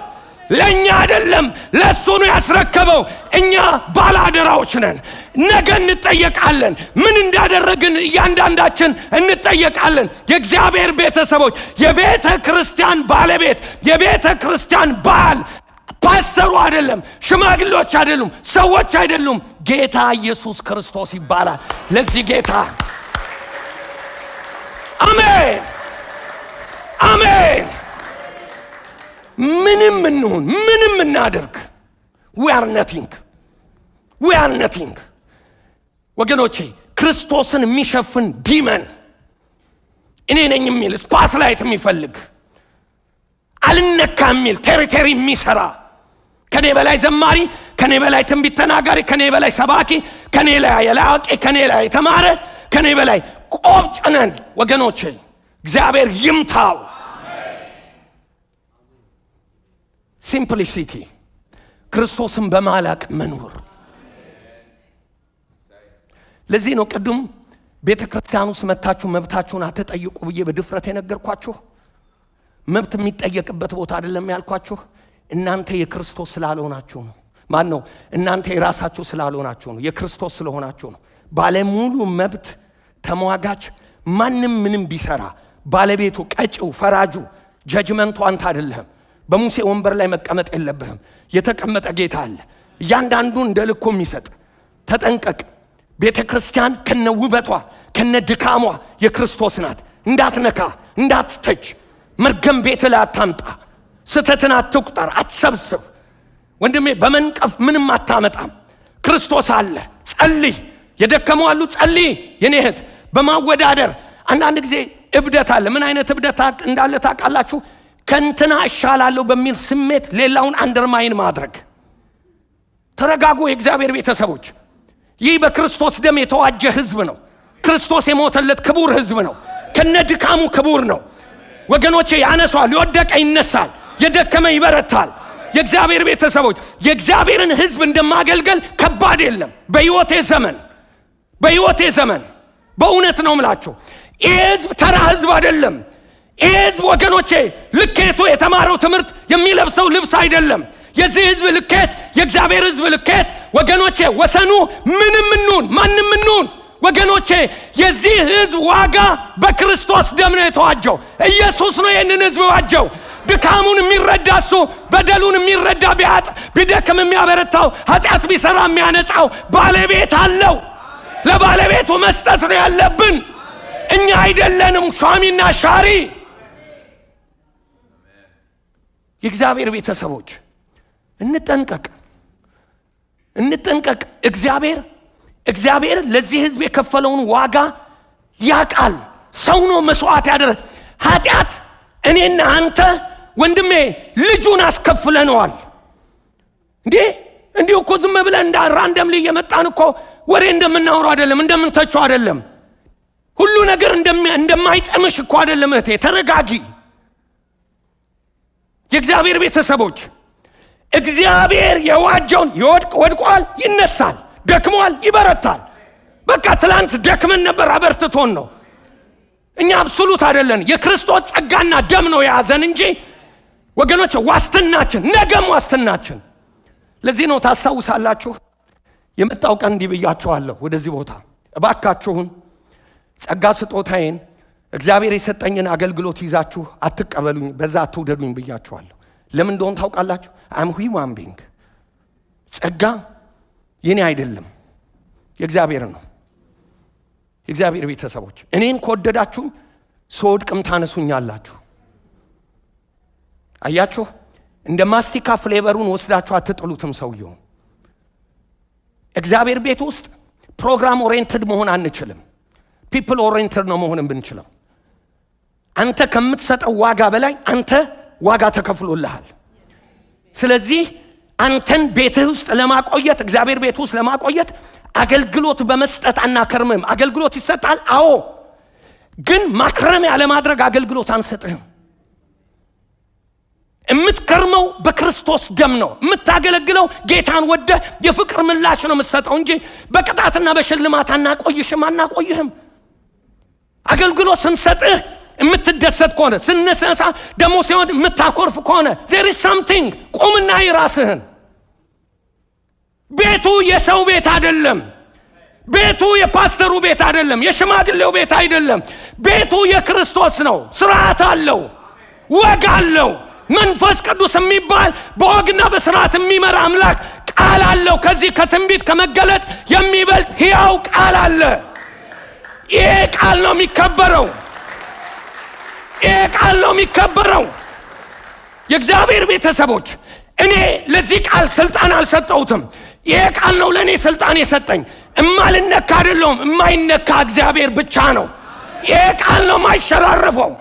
ለእኛ አይደለም፣ ለእሱ ነው ያስረከበው። እኛ ባለአደራዎች ነን። ነገ እንጠየቃለን። ምን እንዳደረግን እያንዳንዳችን እንጠየቃለን። የእግዚአብሔር ቤተሰቦች፣ የቤተ ክርስቲያን ባለቤት፣ የቤተ ክርስቲያን ባል ፓስተሩ አይደለም፣ ሽማግሌዎች አይደሉም፣ ሰዎች አይደሉም፣ ጌታ ኢየሱስ ክርስቶስ ይባላል። ለዚህ ጌታ አሜን አሜን። ምንም እንሁን ምንም እናደርግ we are nothing ወገኖቼ። ክርስቶስን የሚሸፍን ዲመን እኔ ነኝ የሚል ስፓትላይት የሚፈልግ አልነካ የሚል ቴሪቶሪ የሚሰራ ከኔ በላይ ዘማሪ፣ ከኔ በላይ ትንቢት ተናጋሪ፣ ከኔ በላይ ሰባኪ፣ ከኔ ላይ አዋቂ፣ ከኔ ላይ የተማረ፣ ከኔ በላይ ቆብ ጭነን ወገኖቼ እግዚአብሔር ይምታው። ሲምፕሊሲቲ ክርስቶስን በማላቅ መኖር። ለዚህ ነው ቅድም ቤተ ክርስቲያን ውስጥ መታችሁ መብታችሁን አትጠይቁ ብዬ በድፍረት የነገርኳችሁ። መብት የሚጠየቅበት ቦታ አይደለም ያልኳችሁ። እናንተ የክርስቶስ ስላልሆናችሁ ነው። ማን ነው? እናንተ የራሳችሁ ስላልሆናችሁ ነው፣ የክርስቶስ ስለሆናችሁ ነው። ባለሙሉ መብት ተሟጋች ማንም ምንም ቢሰራ ባለቤቱ፣ ቀጪው፣ ፈራጁ፣ ጀጅመንቱ አንተ አይደለህም። በሙሴ ወንበር ላይ መቀመጥ የለብህም። የተቀመጠ ጌታ አለ፣ እያንዳንዱ እንደ ልኩ የሚሰጥ። ተጠንቀቅ። ቤተ ክርስቲያን ከነውበቷ ከነድካሟ የክርስቶስ ናት። እንዳትነካ፣ እንዳትተች፣ መርገም ቤት ላይ አታምጣ፣ ስተትን አትቁጠር፣ አትሰብስብ። ወንድሜ በመንቀፍ ምንም አታመጣም። ክርስቶስ አለ። ጸልይ። የደከሙ አሉ፣ ጸልይ። የኔ እህት በማወዳደር አንዳንድ ጊዜ እብደት አለ። ምን አይነት እብደት እንዳለ ታውቃላችሁ? ከንትና እሻላለሁ በሚል ስሜት ሌላውን አንደርማይን ማድረግ። ተረጋጉ የእግዚአብሔር ቤተሰቦች። ይህ በክርስቶስ ደም የተዋጀ ህዝብ ነው። ክርስቶስ የሞተለት ክቡር ህዝብ ነው። ከነድካሙ ክቡር ነው ወገኖቼ። ያነሷል፣ የወደቀ ይነሳል፣ የደከመ ይበረታል። የእግዚአብሔር ቤተሰቦች የእግዚአብሔርን ህዝብ እንደማገልገል ከባድ የለም። በህይወቴ ዘመን በእውነት ነው ምላችሁ፣ ይህ ህዝብ ተራ ህዝብ አይደለም። ይህ ህዝብ ወገኖቼ ልኬቱ የተማረው ትምህርት የሚለብሰው ልብስ አይደለም። የዚህ ህዝብ ልኬት፣ የእግዚአብሔር ህዝብ ልኬት ወገኖቼ ወሰኑ ምንም እንሁን ማንም እንሁን ወገኖቼ የዚህ ህዝብ ዋጋ በክርስቶስ ደም ነው የተዋጀው። ኢየሱስ ነው ይህንን ህዝብ ዋጀው። ድካሙን የሚረዳ እሱ፣ በደሉን የሚረዳ ቢደክም የሚያበረታው፣ ኃጢአት ቢሰራ የሚያነጻው ባለቤት አለው። ለባለቤቱ መስጠት ነው ያለብን። እኛ አይደለንም ሿሚና ሻሪ። የእግዚአብሔር ቤተሰቦች እንጠንቀቅ። እግዚአብሔር ለዚህ ህዝብ የከፈለውን ዋጋ ያቃል። ሰው ነው መስዋዕት ያደረገ። ኃጢአት እኔና አንተ ወንድሜ ልጁን አስከፍለነዋል። እንዲሁ እኮ ዝም ብለን ራንደም ላይ የመጣን እኮ ወሬ እንደምናወራው አይደለም፣ እንደምንተቸው አይደለም። ሁሉ ነገር እንደማይጠምሽ እኮ አይደለም። እህቴ ተረጋጊ። የእግዚአብሔር ቤተሰቦች እግዚአብሔር የዋጀውን ወድቋል፣ ይነሳል፣ ደክሟል፣ ይበረታል። በቃ ትላንት ደክመን ነበር፣ አበርትቶን ነው። እኛ አብሶሉት አይደለን። የክርስቶስ ጸጋና ደም ነው የያዘን እንጂ ወገኖች ዋስትናችን፣ ነገም ዋስትናችን። ለዚህ ነው ታስታውሳላችሁ የመጣው ቀን እንዲህ ብያችኋለሁ። ወደዚህ ቦታ እባካችሁን ጸጋ ስጦታዬን እግዚአብሔር የሰጠኝን አገልግሎት ይዛችሁ አትቀበሉኝ፣ በዛ አትውደዱኝ ብያችኋለሁ። ለምን እንደሆነ ታውቃላችሁ? አም ሁማን ቢንግ። ጸጋ የኔ አይደለም የእግዚአብሔር ነው። የእግዚአብሔር ቤተሰቦች እኔን ከወደዳችሁ ስወድቅም ታነሱኛላችሁ። አያችሁ፣ እንደ ማስቲካ ፍሌቨሩን ወስዳችሁ አትጥሉትም ሰውየው። እግዚአብሔር ቤት ውስጥ ፕሮግራም ኦሪየንትድ መሆን አንችልም። ፒፕል ኦሪየንትድ ነው መሆን ብንችለው። አንተ ከምትሰጠው ዋጋ በላይ አንተ ዋጋ ተከፍሎልሃል። ስለዚህ አንተን ቤትህ ውስጥ ለማቆየት እግዚአብሔር ቤት ውስጥ ለማቆየት አገልግሎት በመስጠት አናከርምም። አገልግሎት ይሰጣል፣ አዎ፣ ግን ማክረም ያለ ማድረግ አገልግሎት አንሰጥህም። የምትከርመው በክርስቶስ ደም ነው። የምታገለግለው ጌታን ወደ የፍቅር ምላሽ ነው የምትሰጠው እንጂ በቅጣትና በሽልማት አናቆይህም። አገልግሎት ስንሰጥህ የምትደሰት ከሆነ ስንሰሳ ደሞ ሲሆን የምታኮርፍ ከሆነ there is something። ቁምና ራስህን። ቤቱ የሰው ቤት አይደለም። ቤቱ የፓስተሩ ቤት አይደለም። የሽማግሌው ቤት አይደለም። ቤቱ የክርስቶስ ነው። ስርዓት አለው፣ ወግ አለው። መንፈስ ቅዱስ የሚባል በወግና በስርዓት የሚመራ አምላክ ቃል አለው። ከዚህ ከትንቢት ከመገለጥ የሚበልጥ ሕያው ቃል አለ። ይሄ ቃል ነው የሚከበረው። ይሄ ቃል ነው የሚከበረው። የእግዚአብሔር ቤተሰቦች፣ እኔ ለዚህ ቃል ስልጣን አልሰጠሁትም። ይሄ ቃል ነው ለእኔ ስልጣን የሰጠኝ። እማልነካ አይደለሁም። የማይነካ እግዚአብሔር ብቻ ነው። ይሄ ቃል ነው የማይሸራረፈው።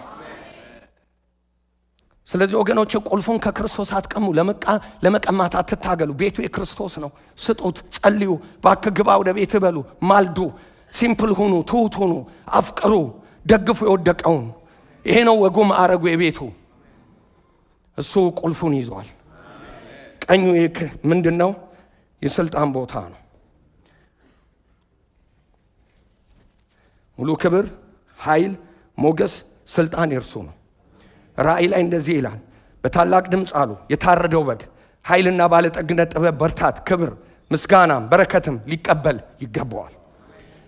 ስለዚህ ወገኖች ቁልፉን ከክርስቶስ አትቀሙ። ለመቀማት አትታገሉ። ቤቱ የክርስቶስ ነው። ስጡት፣ ጸልዩ፣ እባክህ ግባ ወደ ቤት በሉ፣ ማልዱ፣ ሲምፕል ሁኑ፣ ትሁት ሁኑ፣ አፍቅሩ፣ ደግፉ የወደቀውን። ይሄ ነው ወጉ ማዕረጉ የቤቱ። እሱ ቁልፉን ይዟል። ቀኙ ምንድን ነው? የስልጣን ቦታ ነው። ሙሉ ክብር፣ ኃይል፣ ሞገስ፣ ስልጣን የእርሱ ነው። ራእይ ላይ እንደዚህ ይላል፣ በታላቅ ድምፅ አሉ የታረደው በግ ኃይልና ባለጠግነት፣ ጥበብ፣ በርታት፣ ክብር፣ ምስጋናም በረከትም ሊቀበል ይገባዋል።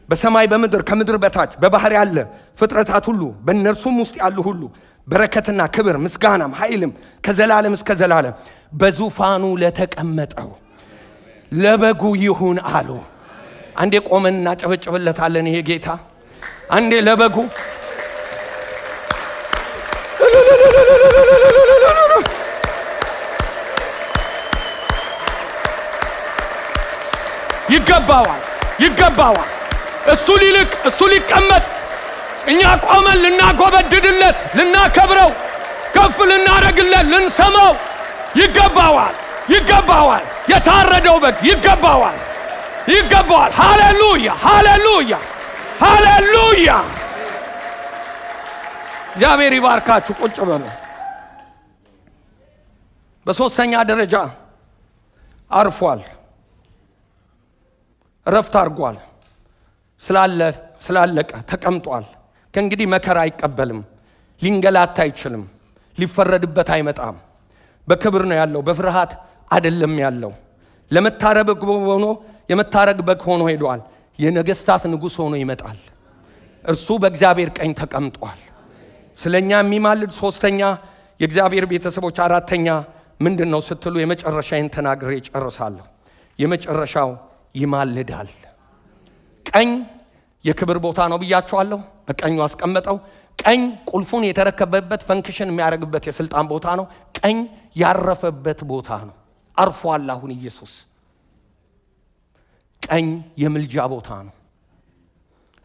በሰማይ በምድር ከምድር በታች በባህር ያለ ፍጥረታት ሁሉ በእነርሱም ውስጥ ያሉ ሁሉ በረከትና ክብር ምስጋናም ኃይልም ከዘላለም እስከ ዘላለም በዙፋኑ ለተቀመጠው ለበጉ ይሁን አሉ። አንዴ ቆመን እናጨበጭብለታለን። ይሄ ጌታ አንዴ ለበጉ ይገባዋል። እሱ ሊልቅ፣ እሱ ሊቀመጥ፣ እኛ ቆመን ልናጎበድድለት፣ ልናከብረው፣ ከፍ ልናረግለት፣ ልንሰማው ይገባዋል። የታረደው በግ ይገባዋል። ሃሌሉያ። እግዚአብሔር ይባርካችሁ። ቁጭ በሉ። በሶስተኛ ደረጃ አርፏል፣ ረፍት አርጓል። ስላለቀ ተቀምጧል። ከእንግዲህ መከራ አይቀበልም፣ ሊንገላታ አይችልም፣ ሊፈረድበት አይመጣም። በክብር ነው ያለው፣ በፍርሃት አይደለም ያለው። ለመታረግ ሆኖ የመታረግ በግ ሆኖ ሄዷል። የነገስታት ንጉሥ ሆኖ ይመጣል። እርሱ በእግዚአብሔር ቀኝ ተቀምጧል። ስለኛ የሚማልድ ሶስተኛ የእግዚአብሔር ቤተሰቦች። አራተኛ ምንድን ነው ስትሉ የመጨረሻዬን ተናግሬ ጨርሳለሁ። የመጨረሻው ይማልዳል። ቀኝ የክብር ቦታ ነው ብያቸዋለሁ። በቀኙ አስቀመጠው። ቀኝ ቁልፉን የተረከበበት ፈንክሽን የሚያደርግበት የስልጣን ቦታ ነው። ቀኝ ያረፈበት ቦታ ነው። አርፏል። አሁን ኢየሱስ ቀኝ የምልጃ ቦታ ነው።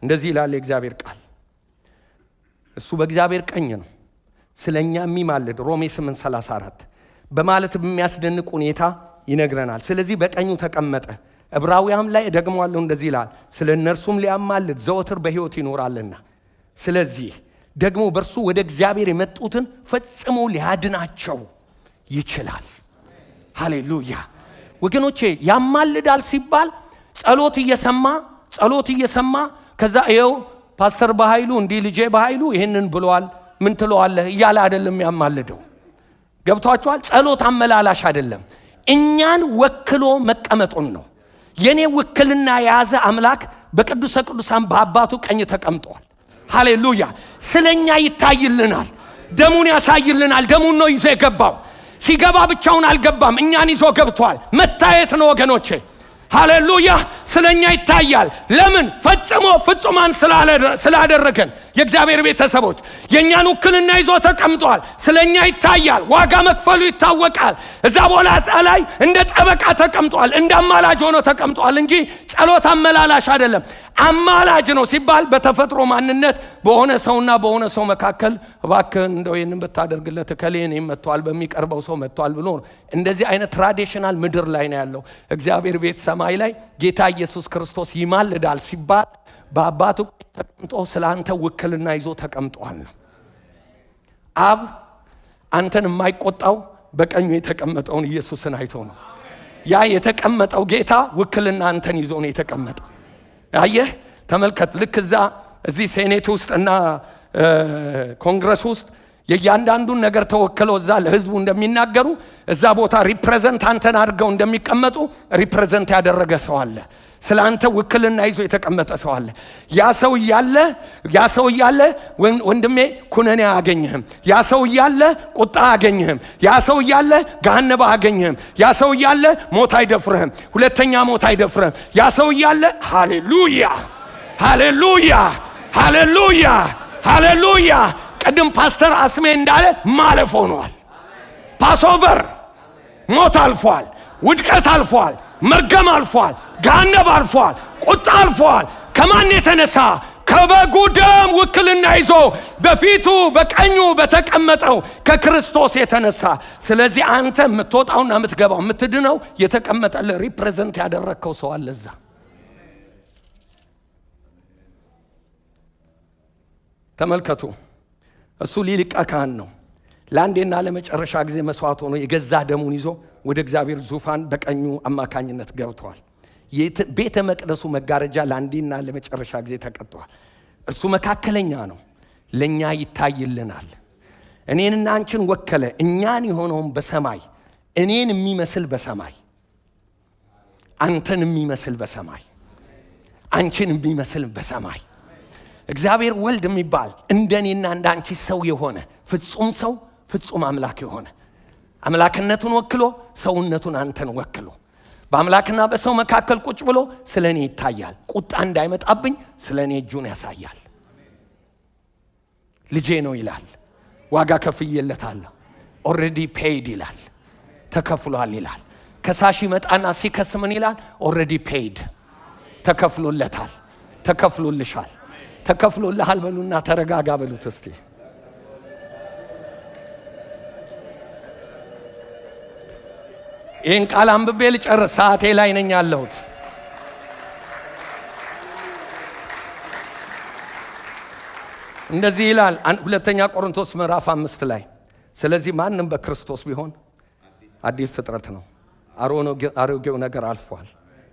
እንደዚህ ይላል የእግዚአብሔር ቃል። እሱ በእግዚአብሔር ቀኝ ነው ስለኛ የሚማልድ ሮሜ 8:34 በማለት በሚያስደንቅ ሁኔታ ይነግረናል። ስለዚህ በቀኙ ተቀመጠ። ዕብራውያን ላይ ደግሞዋለሁ እንደዚህ ይላል፣ ስለ እነርሱም ሊያማልድ ዘወትር በሕይወት ይኖራልና ስለዚህ ደግሞ በእርሱ ወደ እግዚአብሔር የመጡትን ፈጽሞ ሊያድናቸው ይችላል። ሃሌሉያ ወገኖቼ። ያማልዳል ሲባል ጸሎት እየሰማ ከዛ ይኸው ፓስተር በኃይሉ እንዲህ ልጄ በኃይሉ ይህንን ብሏል ምን ትለዋለህ እያለ አይደለም ያማልደው። ገብቷችኋል? ጸሎት አመላላሽ አይደለም፣ እኛን ወክሎ መቀመጡን ነው። የኔ ውክልና የያዘ አምላክ በቅዱሰ ቅዱሳን በአባቱ ቀኝ ተቀምጧል። ሃሌሉያ። ስለኛ ይታይልናል፣ ደሙን ያሳይልናል። ደሙን ነው ይዞ የገባው። ሲገባ ብቻውን አልገባም፣ እኛን ይዞ ገብቷል። መታየት ነው ወገኖቼ። ሃሌሉያ። ስለኛ ይታያል። ለምን? ፈጽሞ ፍጹማን ስላደረገን የእግዚአብሔር ቤተሰቦች የኛን ውክልና ይዞ ተቀምጧል። ስለኛ ይታያል። ዋጋ መክፈሉ ይታወቃል። እዛ ቦታ ላይ እንደ ጠበቃ ተቀምጧል፣ እንደ አማላጅ ሆኖ ተቀምጧል እንጂ ጸሎት አመላላሽ አይደለም። አማላጅ ነው ሲባል በተፈጥሮ ማንነት በሆነ ሰውና በሆነ ሰው መካከል እባክህ እንደው ይሄንን ብታደርግለት ከሌን መጥቷል በሚቀርበው ሰው መጥቷል ብሎ እንደዚህ አይነት ትራዲሽናል ምድር ላይ ነው ያለው። እግዚአብሔር ቤት ሰማይ ላይ ጌታ ኢየሱስ ክርስቶስ ይማልዳል ሲባል በአባቱ ተቀምጦ ስለአንተ ውክልና ይዞ ተቀምጧል ነው። አብ አንተን የማይቆጣው በቀኙ የተቀመጠውን ኢየሱስን አይቶ ነው። ያ የተቀመጠው ጌታ ውክልና አንተን ይዞ ነው የተቀመጠው። አየህ፣ ተመልከት። ልክ እዚህ ሴኔት ውስጥ እና ኮንግረስ ውስጥ የእያንዳንዱን ነገር ተወክለው እዛ ለህዝቡ እንደሚናገሩ እዛ ቦታ ሪፕሬዘንት አንተን አድርገው እንደሚቀመጡ ሪፕሬዘንት ያደረገ ሰው አለ። ስለ አንተ ውክልና ይዞ የተቀመጠ ሰው አለ። ያ ሰው እያለ ወንድሜ ኩነኔ አያገኝህም። ያ ሰው እያለ ቁጣ አያገኝህም። ያ ሰው እያለ ገሃነባ አያገኝህም። ያ ሰው እያለ ሞት አይደፍርህም። ሁለተኛ ሞት አይደፍርህም። ያ ሰው እያለ ሃሌሉያ ሃሌሉያ ሃሌሉያ ሃሌሉያ። ቅድም ፓስተር አስሜ እንዳለ ማለፍ ሆኗል። ፓስኦቨር ሞት አልፏል። ውድቀት አልፏል። መርገም አልፏል። ገሃነብ አልፏል። ቁጣ አልፏል። ከማን የተነሳ? ከበጉ ደም ውክልና ይዞ በፊቱ በቀኙ በተቀመጠው ከክርስቶስ የተነሳ። ስለዚህ አንተ የምትወጣውና የምትገባው የምትድነው የተቀመጠልህ ሪፕሬዘንት ያደረግከው ሰው አለ እዛ። ተመልከቱ፣ እሱ ሊቀ ካህን ነው። ለአንዴና ለመጨረሻ ጊዜ መስዋዕት ሆኖ የገዛ ደሙን ይዞ ወደ እግዚአብሔር ዙፋን በቀኙ አማካኝነት ገብቷል። ቤተ መቅደሱ መጋረጃ ለአንዴና ለመጨረሻ ጊዜ ተቀጥቷል። እርሱ መካከለኛ ነው፣ ለኛ ይታይልናል። እኔንና አንቺን ወከለ። እኛን የሆነውን በሰማይ እኔን የሚመስል በሰማይ አንተን የሚመስል በሰማይ አንቺን የሚመስል በሰማይ እግዚአብሔር ወልድ የሚባል እንደኔና እንዳንቺ ሰው የሆነ ፍጹም ሰው ፍጹም አምላክ የሆነ አምላክነቱን ወክሎ ሰውነቱን አንተን ወክሎ በአምላክና በሰው መካከል ቁጭ ብሎ ስለኔ ይታያል። ቁጣ እንዳይመጣብኝ ስለኔ እጁን ያሳያል። ልጄ ነው ይላል። ዋጋ ከፍዬለታለሁ። ኦልሬዲ ፔይድ ይላል። ተከፍሏል ይላል። ከሳሽ ይመጣና ሲከስ ምን ይላል? ኦልሬዲ ፔይድ፣ ተከፍሎለታል፣ ተከፍሎልሻል፣ ተከፍሎልሃል በሉና ተረጋጋ በሉት እስቲ። ይህን ቃል አንብቤ ልጨርስ፣ ሰዓቴ ላይ ነኝ ያለሁት። እንደዚህ ይላል ሁለተኛ ቆሮንቶስ ምዕራፍ 5 ላይ ስለዚህ ማንም በክርስቶስ ቢሆን አዲስ ፍጥረት ነው፣ አሮጌው ነገር አልፏል፣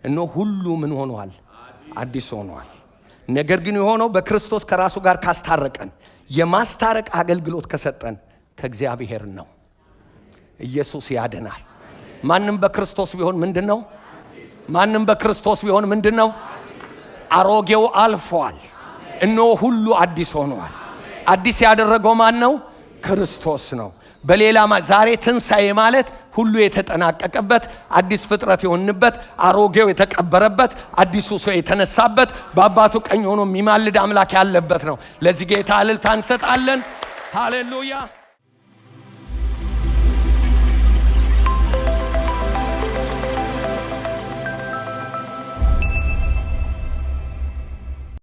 እነሆ ሁሉ ምን ሆኗል? አዲስ ሆኗል። ነገር ግን የሆነው በክርስቶስ ከራሱ ጋር ካስታረቀን የማስታረቅ አገልግሎት ከሰጠን ከእግዚአብሔር ነው። ኢየሱስ ያድናል። ማንም በክርስቶስ ቢሆን ምንድነው? ማንም በክርስቶስ ቢሆን ምንድነው? አሮጌው አልፏል፣ እነሆ ሁሉ አዲስ ሆኗል። አዲስ ያደረገው ማን ነው? ክርስቶስ ነው። በሌላ ዛሬ ትንሣኤ ማለት ሁሉ የተጠናቀቀበት አዲስ ፍጥረት የሆንበት አሮጌው የተቀበረበት አዲሱ ሰው የተነሳበት በአባቱ ቀኝ ሆኖ የሚማልድ አምላክ ያለበት ነው። ለዚህ ጌታ እልልታ እንሰጣለን። ሃሌሉያ።